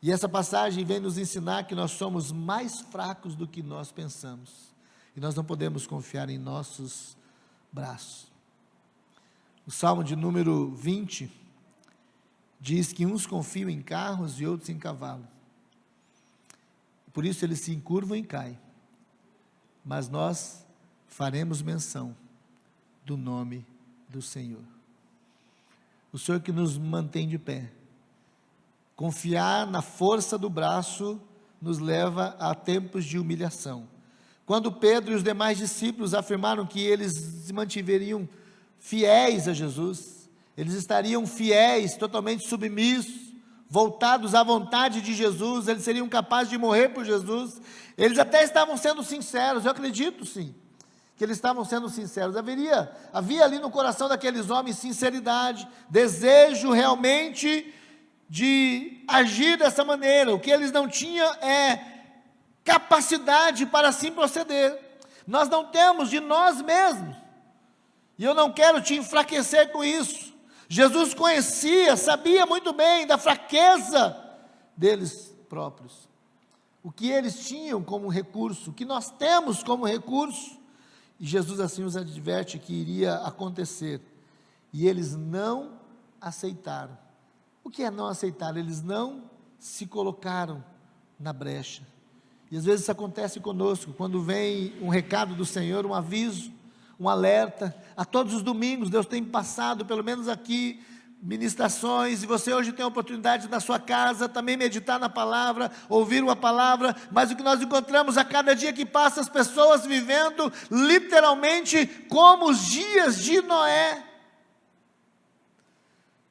E essa passagem vem nos ensinar que nós somos mais fracos do que nós pensamos. E nós não podemos confiar em nossos braços. O Salmo de número 20 diz que uns confiam em carros e outros em cavalos. Por isso eles se encurvam e caem. Mas nós faremos menção do nome do Senhor. O Senhor que nos mantém de pé. Confiar na força do braço nos leva a tempos de humilhação. Quando Pedro e os demais discípulos afirmaram que eles se mantiveriam fiéis a Jesus, eles estariam fiéis, totalmente submissos, voltados à vontade de Jesus, eles seriam capazes de morrer por Jesus, eles até estavam sendo sinceros, eu acredito sim, que eles estavam sendo sinceros. Havia ali no coração daqueles homens sinceridade, desejo realmente de agir dessa maneira. O que eles não tinham é capacidade para assim proceder. Nós não temos de nós mesmos, e eu não quero te enfraquecer com isso. Jesus conhecia, sabia muito bem da fraqueza deles próprios, o que eles tinham como recurso, o que nós temos como recurso, e Jesus assim os adverte que iria acontecer, e eles não aceitaram. O que é não aceitar? Eles não se colocaram na brecha. E às vezes isso acontece conosco, quando vem um recado do Senhor, um aviso, um alerta. A todos os domingos Deus tem passado, pelo menos aqui, ministrações, e você hoje tem a oportunidade na sua casa também meditar na palavra, ouvir uma palavra, mas o que nós encontramos a cada dia que passa, as pessoas vivendo literalmente como os dias de Noé,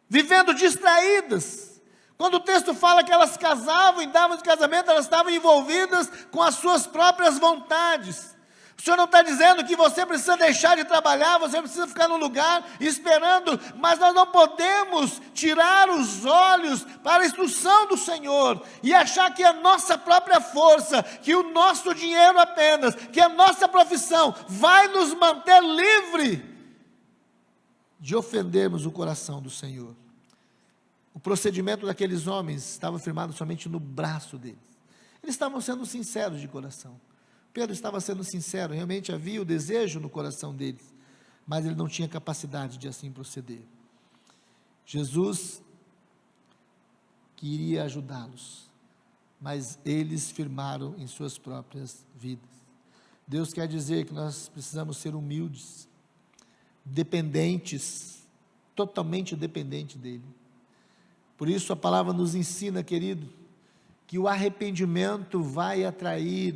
vivendo distraídas. Quando o texto fala que elas casavam e davam de casamento, elas estavam envolvidas com as suas próprias vontades. O Senhor não está dizendo que você precisa deixar de trabalhar, você precisa ficar no lugar esperando, mas nós não podemos tirar os olhos para a instrução do Senhor e achar que a nossa própria força, que o nosso dinheiro apenas, que a nossa profissão vai nos manter livre de ofendermos o coração do Senhor. O procedimento daqueles homens estava firmado somente no braço deles. Eles estavam sendo sinceros de coração. Pedro estava sendo sincero, realmente havia o desejo no coração deles, mas ele não tinha capacidade de assim proceder. Jesus queria ajudá-los, mas eles firmaram em suas próprias vidas. Deus quer dizer que nós precisamos ser humildes, dependentes, totalmente dependentes dele. Por isso a palavra nos ensina, querido, que o arrependimento vai atrair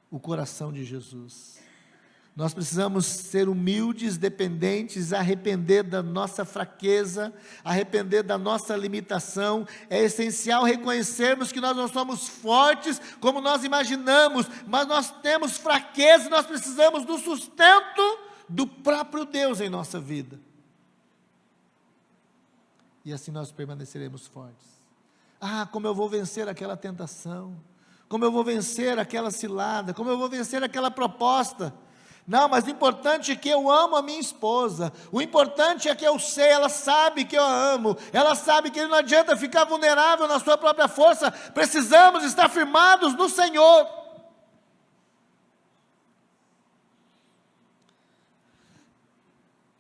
o coração de Jesus. Nós precisamos ser humildes, dependentes, arrepender da nossa fraqueza, arrepender da nossa limitação. É essencial reconhecermos que nós não somos fortes como nós imaginamos, mas nós temos fraqueza, nós precisamos do sustento do próprio Deus em nossa vida. E assim nós permaneceremos fortes. Como eu vou vencer aquela tentação? Como eu vou vencer aquela cilada? Como eu vou vencer aquela proposta? Não, mas o importante é que eu amo a minha esposa. O importante é que eu sei, ela sabe que eu a amo. Ela sabe que não adianta ficar vulnerável na sua própria força. Precisamos estar firmados no Senhor.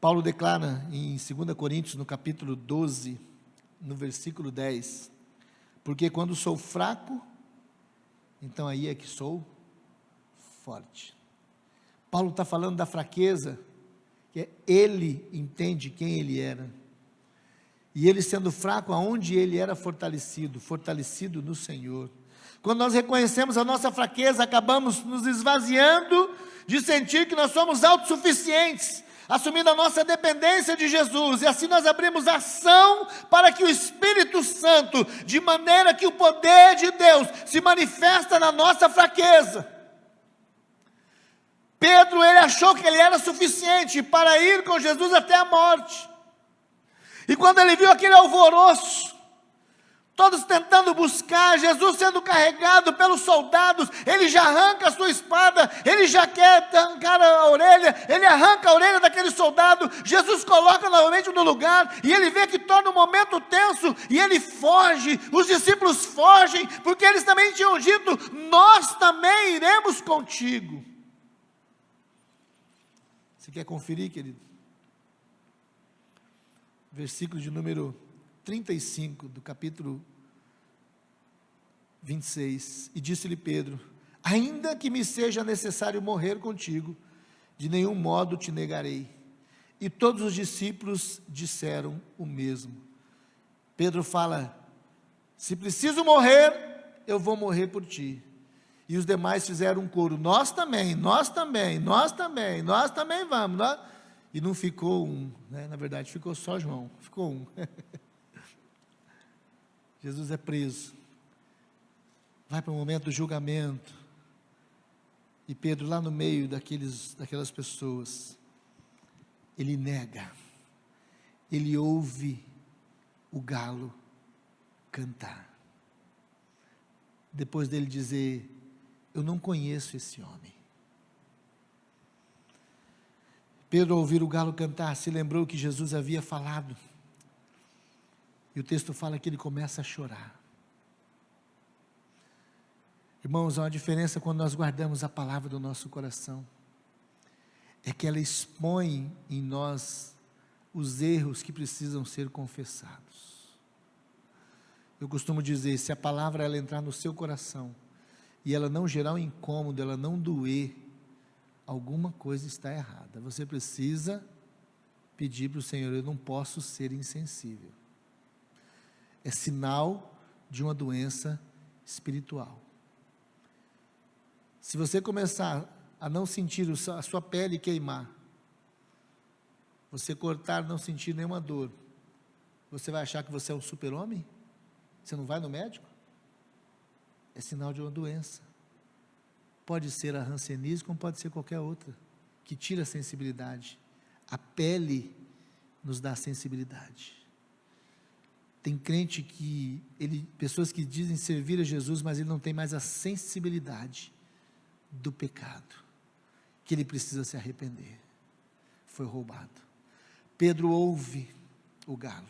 Paulo declara em 2 Coríntios, no capítulo 12, no versículo 10, porque quando sou fraco, então aí é que sou forte. Paulo está falando da fraqueza porque ele entende quem ele era. E ele sendo fraco, aonde ele era fortalecido? Fortalecido no Senhor. Quando nós reconhecemos a nossa fraqueza, acabamos nos esvaziando de sentir que nós somos autossuficientes, assumindo a nossa dependência de Jesus, e assim nós abrimos ação para que o Espírito Santo, de maneira que o poder de Deus se manifesta na nossa fraqueza. Pedro, ele achou que ele era suficiente para ir com Jesus até a morte, e quando ele viu aquele alvoroço, todos tentando buscar, Jesus sendo carregado pelos soldados, ele já arranca a sua espada, ele já quer arrancar a orelha, ele arranca a orelha daquele soldado, Jesus coloca novamente no lugar, e ele vê que torna um momento tenso, e ele foge, os discípulos fogem, porque eles também tinham dito, nós também iremos contigo. Você quer conferir, querido? Versículo de número 35 do capítulo 26, e disse-lhe Pedro, ainda que me seja necessário morrer contigo, de nenhum modo te negarei. E todos os discípulos disseram o mesmo. Pedro fala, se preciso morrer, eu vou morrer por ti. E os demais fizeram um coro, nós também, nós também, nós também, nós também vamos. E não ficou um, né? Na verdade ficou só João, ficou um. Jesus é preso, vai para o momento do julgamento, e Pedro lá no meio daquelas pessoas, ele nega, ele ouve o galo cantar, depois dele dizer, eu não conheço esse homem. Pedro, ao ouvir o galo cantar, se lembrou que Jesus havia falado, e o texto fala que ele começa a chorar. Irmãos, há uma diferença quando nós guardamos a palavra do nosso coração, é que ela expõe em nós os erros que precisam ser confessados. Eu costumo dizer, se a palavra ela entrar no seu coração, e ela não gerar um incômodo, ela não doer, alguma coisa está errada. Você precisa pedir para o Senhor, eu não posso ser insensível. É sinal de uma doença espiritual. Se você começar a não sentir a sua pele queimar, você cortar, não sentir nenhuma dor, você vai achar que você é um super-homem? Você não vai no médico? É sinal de uma doença. Pode ser a hanseníase, como pode ser qualquer outra, que tira a sensibilidade. A pele nos dá sensibilidade. Tem crente pessoas que dizem servir a Jesus, mas ele não tem mais a sensibilidade do pecado, que ele precisa se arrepender. Foi roubado. Pedro ouve o galo.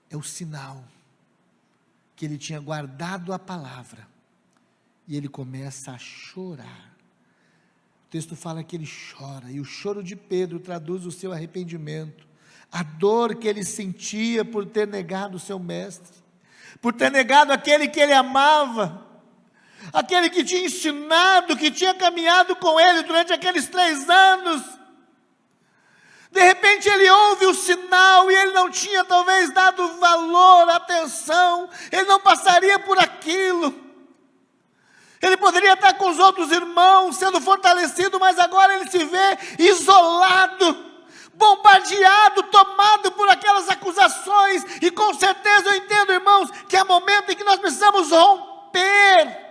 É o sinal que ele tinha guardado a palavra. E ele começa a chorar. O texto fala que ele chora, e o choro de Pedro traduz o seu arrependimento, a dor que ele sentia por ter negado o seu mestre, por ter negado aquele que ele amava, aquele que tinha ensinado, que tinha caminhado com ele durante aqueles 3 anos. De repente ele ouve o sinal, e ele não tinha talvez dado valor, atenção, ele não passaria por aquilo. Ele poderia estar com os outros irmãos, sendo fortalecido, mas agora ele se vê isolado, bombardeado, tomado por aquelas acusações, e com certeza eu entendo, irmãos, que é momento em que nós precisamos romper,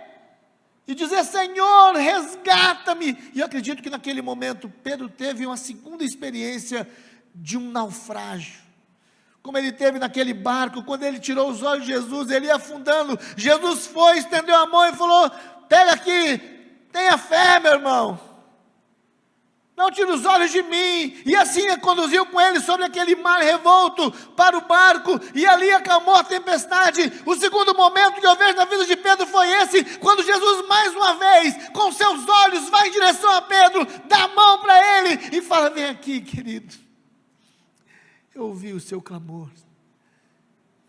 e dizer, Senhor, resgata-me. E eu acredito que naquele momento, Pedro teve uma segunda experiência de um naufrágio, como ele teve naquele barco, quando ele tirou os olhos de Jesus, ele ia afundando, Jesus foi, estendeu a mão e falou, pega aqui, tenha fé, meu irmão, não tire os olhos de mim, e assim conduziu com ele sobre aquele mar revolto, para o barco, e ali acalmou a tempestade. O segundo momento que eu vejo na vida de Pedro foi esse, quando Jesus mais uma vez, com seus olhos, vai em direção a Pedro, dá a mão para ele, e fala, vem aqui, querido, eu ouvi o seu clamor,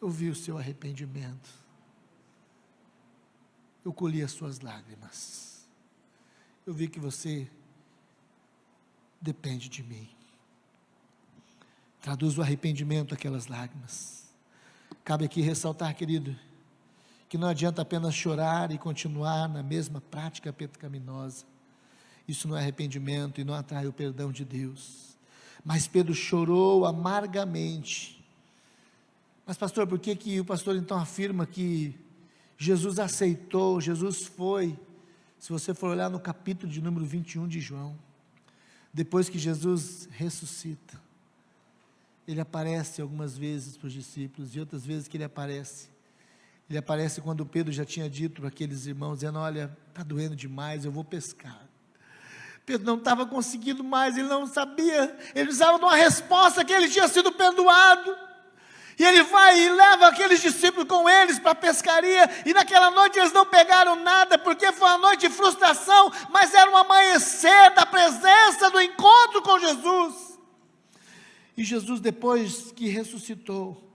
eu ouvi o seu arrependimento, eu colhi as suas lágrimas, eu vi que você depende de mim. Traduz o arrependimento aquelas lágrimas. Cabe aqui ressaltar, querido, que não adianta apenas chorar e continuar na mesma prática pecaminosa. Isso não é arrependimento e não atrai o perdão de Deus. Mas Pedro chorou amargamente. Mas pastor, por que o pastor então afirma que Jesus aceitou, Jesus foi? Se você for olhar no capítulo de número 21 de João, depois que Jesus ressuscita, ele aparece algumas vezes para os discípulos, e outras vezes que ele aparece quando Pedro já tinha dito para aqueles irmãos, dizendo, olha, está doendo demais, eu vou pescar. Pedro não estava conseguindo mais, ele não sabia, ele precisava de uma resposta, que ele tinha sido perdoado, e ele vai e leva aqueles discípulos com eles para a pescaria, e naquela noite eles não pegaram nada, porque foi uma noite de frustração, mas era um amanhecer da presença, do encontro com Jesus. E Jesus, depois que ressuscitou,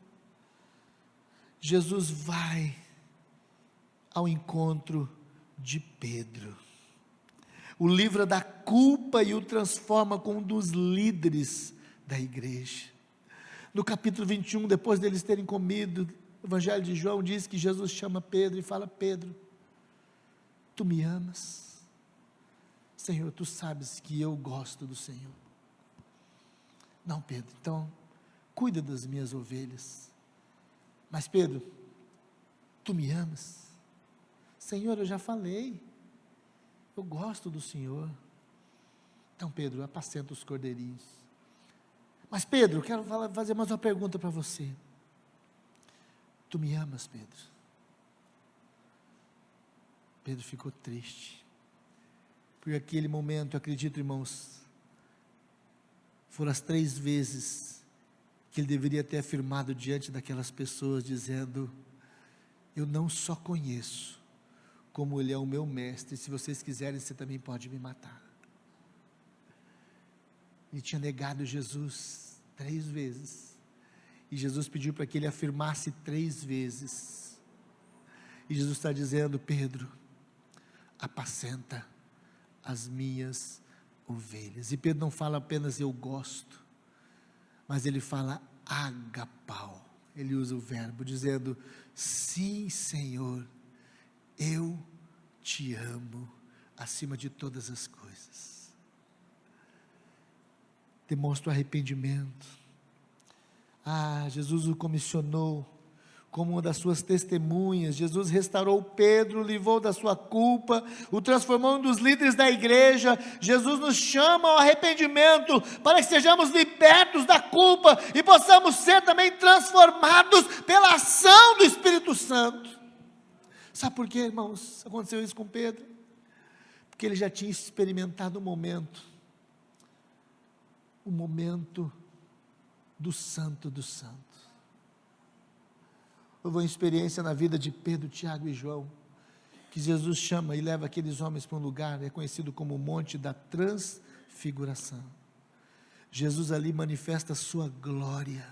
Jesus vai ao encontro de Pedro, o livra da culpa e o transforma como um dos líderes da igreja. No capítulo 21, depois deles terem comido, o Evangelho de João diz que Jesus chama Pedro e fala, Pedro, tu me amas? Senhor, tu sabes que eu gosto do Senhor. Não, Pedro, então, cuida das minhas ovelhas. Mas Pedro, tu me amas? Senhor, eu já falei, eu gosto do Senhor. Então Pedro, apacenta os cordeirinhos. Mas Pedro, quero fazer mais uma pergunta para você. Tu me amas, Pedro? Pedro ficou triste, porque aquele momento, acredito, irmãos, foram as 3 vezes que ele deveria ter afirmado diante daquelas pessoas, dizendo, eu não só conheço, como ele é o meu mestre, se vocês quiserem, você também pode me matar. Ele tinha negado Jesus 3 vezes, e Jesus pediu para que ele afirmasse 3 vezes, e Jesus está dizendo, Pedro, apacenta as minhas ovelhas. E Pedro não fala apenas eu gosto, mas ele fala agapau, ele usa o verbo, dizendo, sim Senhor, eu te amo, acima de todas as coisas. Demonstra o arrependimento. Jesus o comissionou como uma das suas testemunhas. Jesus restaurou Pedro, livrou da sua culpa, o transformou em um dos líderes da igreja. Jesus nos chama ao arrependimento, para que sejamos libertos da culpa, e possamos ser também transformados pela ação do Espírito Santo. Sabe por quê, irmãos, aconteceu isso com Pedro? Porque ele já tinha experimentado o momento do Santo dos Santos. Houve uma experiência na vida de Pedro, Tiago e João, que Jesus chama e leva aqueles homens para um lugar, é conhecido como o Monte da Transfiguração. Jesus ali manifesta a sua glória,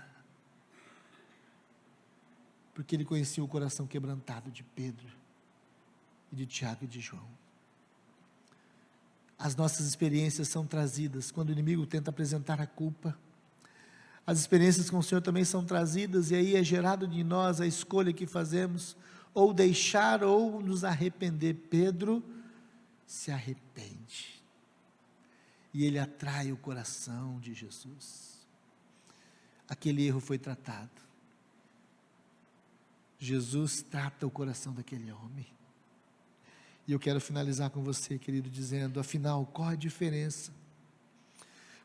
porque ele conhecia o coração quebrantado de Pedro, e de Tiago e de João. As nossas experiências são trazidas, quando o inimigo tenta apresentar a culpa, as experiências com o Senhor também são trazidas, e aí é gerado em nós a escolha que fazemos, ou deixar ou nos arrepender. Pedro se arrepende, e ele atrai o coração de Jesus. Aquele erro foi tratado, Jesus trata o coração daquele homem. E eu quero finalizar com você, querido, dizendo, afinal, qual a diferença?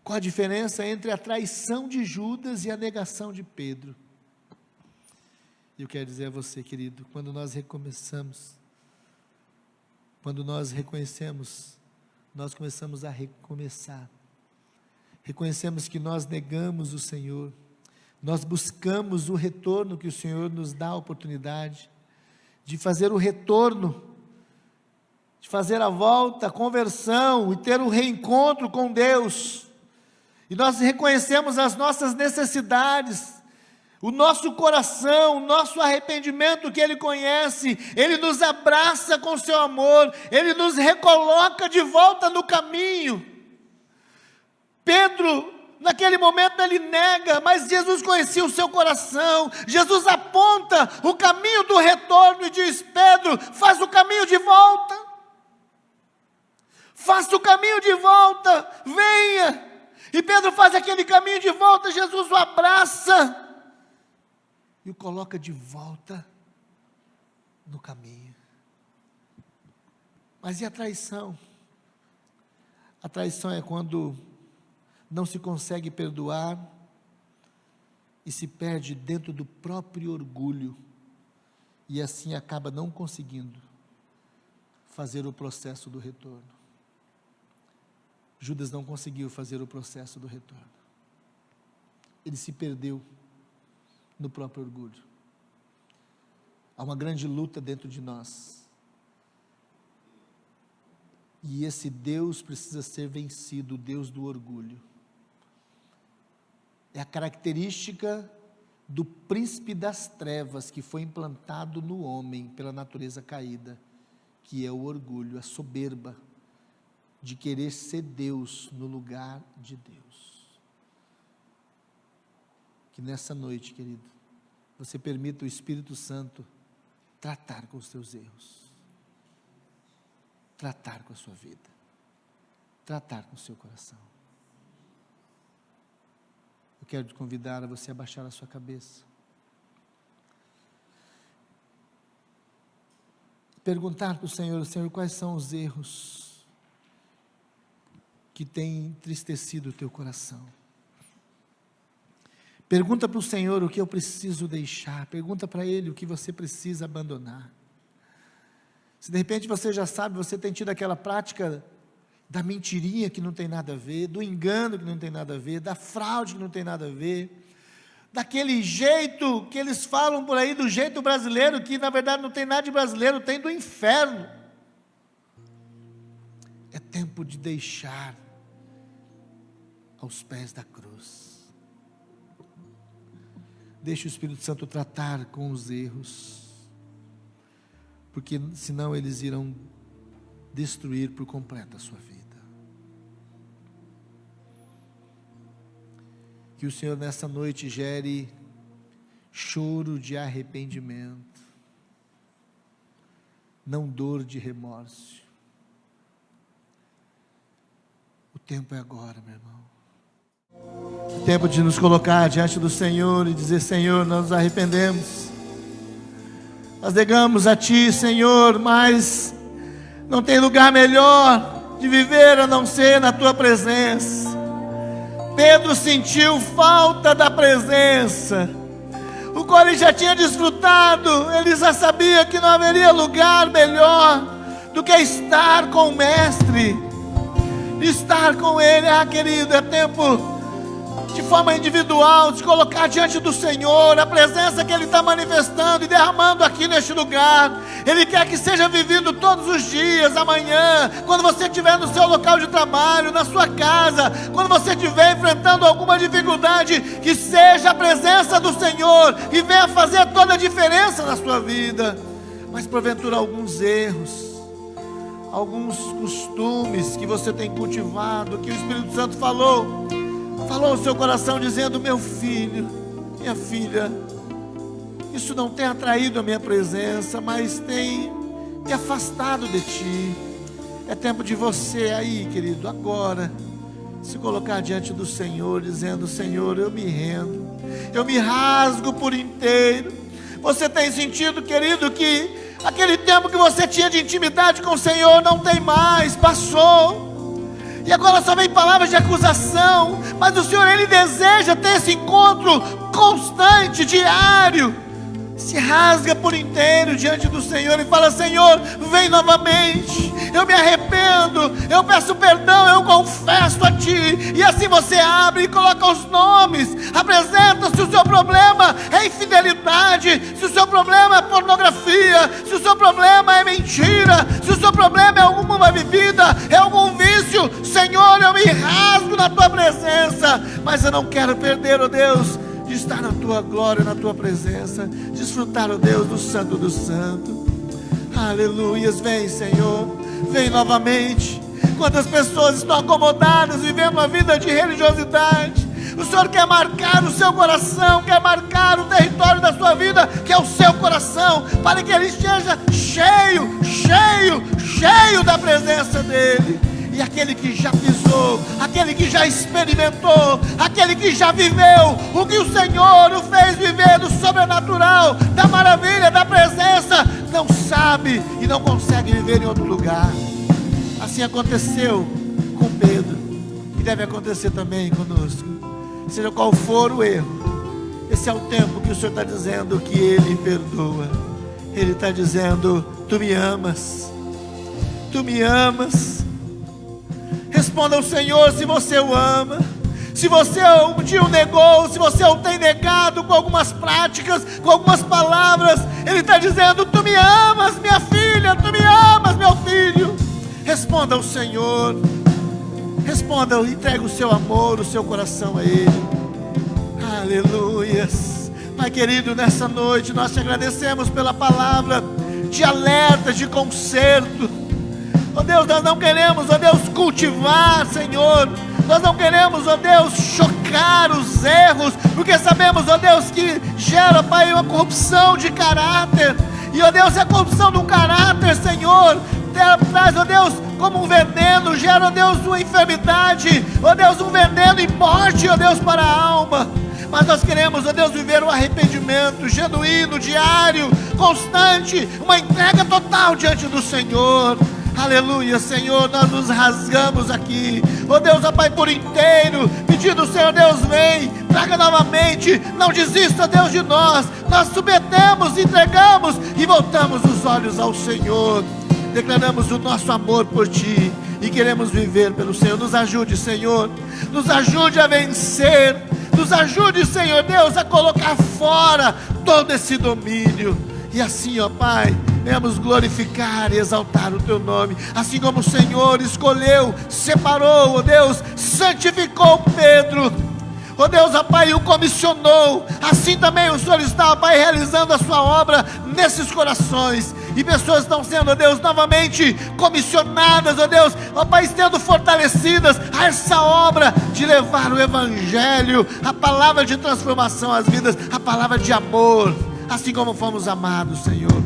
Qual a diferença entre a traição de Judas e a negação de Pedro? E eu quero dizer a você, querido, quando nós recomeçamos, quando nós reconhecemos, nós começamos a recomeçar. Reconhecemos que nós negamos o Senhor, nós buscamos o retorno que o Senhor nos dá a oportunidade de fazer o retorno, de fazer a volta, a conversão e ter um reencontro com Deus. E nós reconhecemos as nossas necessidades, o nosso coração, o nosso arrependimento que Ele conhece. Ele nos abraça com seu amor, Ele nos recoloca de volta no caminho. Pedro, naquele momento ele nega, mas Jesus conhecia o seu coração. Jesus aponta o caminho do retorno e diz: Pedro, faz o caminho de volta. Faça o caminho de volta, venha. E Pedro faz aquele caminho de volta, Jesus o abraça e o coloca de volta no caminho. Mas e a traição? A traição é quando não se consegue perdoar e se perde dentro do próprio orgulho, e assim acaba não conseguindo fazer o processo do retorno. Judas não conseguiu fazer o processo do retorno. Ele se perdeu no próprio orgulho. Há uma grande luta dentro de nós. E esse Deus precisa ser vencido, o Deus do orgulho. É a característica do príncipe das trevas que foi implantado no homem pela natureza caída, que é o orgulho, a soberba de querer ser Deus no lugar de Deus. Que nessa noite, querido, você permita o Espírito Santo tratar com os seus erros, tratar com a sua vida, tratar com o seu coração. Eu quero te convidar a você abaixar a sua cabeça, perguntar para o Senhor: Senhor, quais são os erros que têm entristecido o teu coração? Pergunta para o Senhor o que eu preciso deixar, pergunta para Ele o que você precisa abandonar. Se de repente você já sabe, você tem tido aquela prática da mentirinha que não tem nada a ver, do engano que não tem nada a ver, da fraude que não tem nada a ver, daquele jeito que eles falam por aí, do jeito brasileiro, que na verdade não tem nada de brasileiro, tem do inferno. É tempo de deixar aos pés da cruz. Deixe o Espírito Santo tratar com os erros, porque senão eles irão destruir por completo a sua vida. Que o Senhor nessa noite gere choro de arrependimento, não dor de remorso. O tempo é agora, meu irmão. Tempo de nos colocar diante do Senhor e dizer: Senhor, nós nos arrependemos, nós negamos a Ti, Senhor, mas não tem lugar melhor de viver a não ser na Tua presença. Pedro sentiu falta da presença, o qual ele já tinha desfrutado. Ele já sabia que não haveria lugar melhor do que estar com o Mestre, estar com Ele. Querido, é tempo de forma individual, de colocar diante do Senhor a presença que Ele está manifestando e derramando aqui neste lugar. Ele quer que seja vivido todos os dias, amanhã, quando você estiver no seu local de trabalho, na sua casa, quando você estiver enfrentando alguma dificuldade, que seja a presença do Senhor e venha fazer toda a diferença na sua vida. Mas porventura alguns erros, alguns costumes que você tem cultivado, que o Espírito Santo falou ao seu coração dizendo: meu filho, minha filha, isso não tem atraído a minha presença, mas tem me afastado de Ti. É tempo de você aí, querido, agora se colocar diante do Senhor, dizendo: Senhor, eu me rendo, eu me rasgo por inteiro. Você tem sentido, querido, que aquele tempo que você tinha de intimidade com o Senhor não tem mais, passou, e agora só vem palavras de acusação. Mas o Senhor, Ele deseja ter esse encontro constante, diário. Se rasga por inteiro diante do Senhor e fala: Senhor, vem novamente, eu me arrependo, eu peço perdão, eu confesso a Ti. E assim você abre e coloca os nomes, apresenta se o seu problema é infidelidade, se o seu problema é pornografia, se o seu problema é mentira, se o seu problema é alguma bebida, é algum vício. Senhor, eu me rasgo na Tua presença, mas eu não quero perder, ó Deus, de estar na Tua glória, na Tua presença, desfrutar, ó Deus, do Santo do Santo. Aleluias. Vem, Senhor, vem novamente, Quantas pessoas estão acomodadas, vivendo uma vida de religiosidade. O Senhor quer marcar o seu coração, quer marcar o território da sua vida, que é o seu coração, para que ele esteja cheio, cheio, cheio da presença dEle. E aquele que já pisou, aquele que já experimentou, aquele que já viveu o que o Senhor o fez viver do sobrenatural, da maravilha, da presença, não sabe e não consegue viver em outro lugar. Assim aconteceu com Pedro, e deve acontecer também conosco. Seja qual for o erro, esse é o tempo que o Senhor está dizendo que Ele perdoa. Ele está dizendo: tu me amas, tu me amas. Responda ao Senhor se você o ama. Se você um dia o negou, se você o tem negado com algumas práticas, com algumas palavras, Ele está dizendo: tu me amas, minha filha, tu me amas, meu filho. Responda ao Senhor. Responda, entrega o seu amor, o seu coração a Ele. Aleluias. Pai querido, nessa noite nós te agradecemos pela palavra de alerta, de conserto. Ó Deus, nós não queremos, ó Deus, cultivar, Senhor. Nós não queremos, ó Deus, chocar os erros, porque sabemos, ó Deus, que gera, Pai, uma corrupção de caráter. E, ó Deus, a corrupção do caráter, Senhor, traz, ó Deus, como um veneno, gera, ó Deus, uma enfermidade, ó Deus, um veneno e morte, ó Deus, para a alma. Mas nós queremos, ó Deus, viver um arrependimento genuíno, diário, constante, uma entrega total diante do Senhor. Aleluia, Senhor, nós nos rasgamos aqui, ó Deus, ó Pai, por inteiro, pedindo, Senhor Deus, vem, traga novamente, não desista, Deus, de nós. Nós submetemos, entregamos e voltamos os olhos ao Senhor. Declaramos o nosso amor por Ti e queremos viver pelo Senhor. Nos ajude, Senhor, nos ajude a vencer, nos ajude, Senhor Deus, a colocar fora todo esse domínio. E assim, ó Pai, venhamos glorificar e exaltar o Teu nome. Assim como o Senhor escolheu, separou, ó Deus, santificou Pedro, ó Deus, ó Pai, o comissionou. Assim também o Senhor está, ó Pai, realizando a sua obra nesses corações. E pessoas estão sendo, ó Deus, novamente comissionadas, ó Deus, ó Pai, sendo fortalecidas a essa obra de levar o Evangelho, a palavra de transformação às vidas, a palavra de amor, assim como fomos amados, Senhor.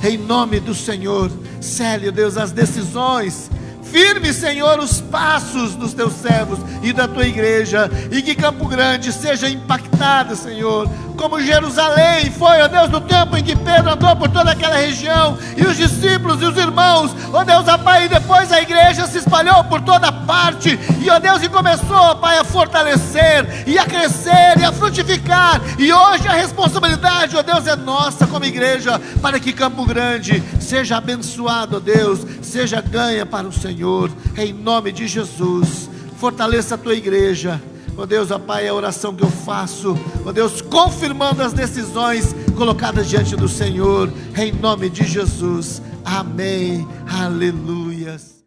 Em nome do Senhor, cele, Deus, as decisões. Firme, Senhor, os passos dos Teus servos e da Tua igreja. E que Campo Grande seja impactada, Senhor, como Jerusalém foi, ó Deus, no tempo em que Pedro andou por toda aquela região, e os discípulos e os irmãos, ó Deus, ó Pai, e depois a igreja se espalhou por toda parte, e ó Deus, e começou, ó Pai, a fortalecer, e a crescer, e a frutificar. E hoje a responsabilidade, ó Deus, é nossa como igreja, para que Campo Grande seja abençoado, ó Deus, seja ganha para o Senhor, em nome de Jesus. Fortaleça a Tua igreja, ó Deus, ó Pai, é a oração que eu faço, ó Deus, confirmando as decisões colocadas diante do Senhor, em nome de Jesus, amém, aleluias.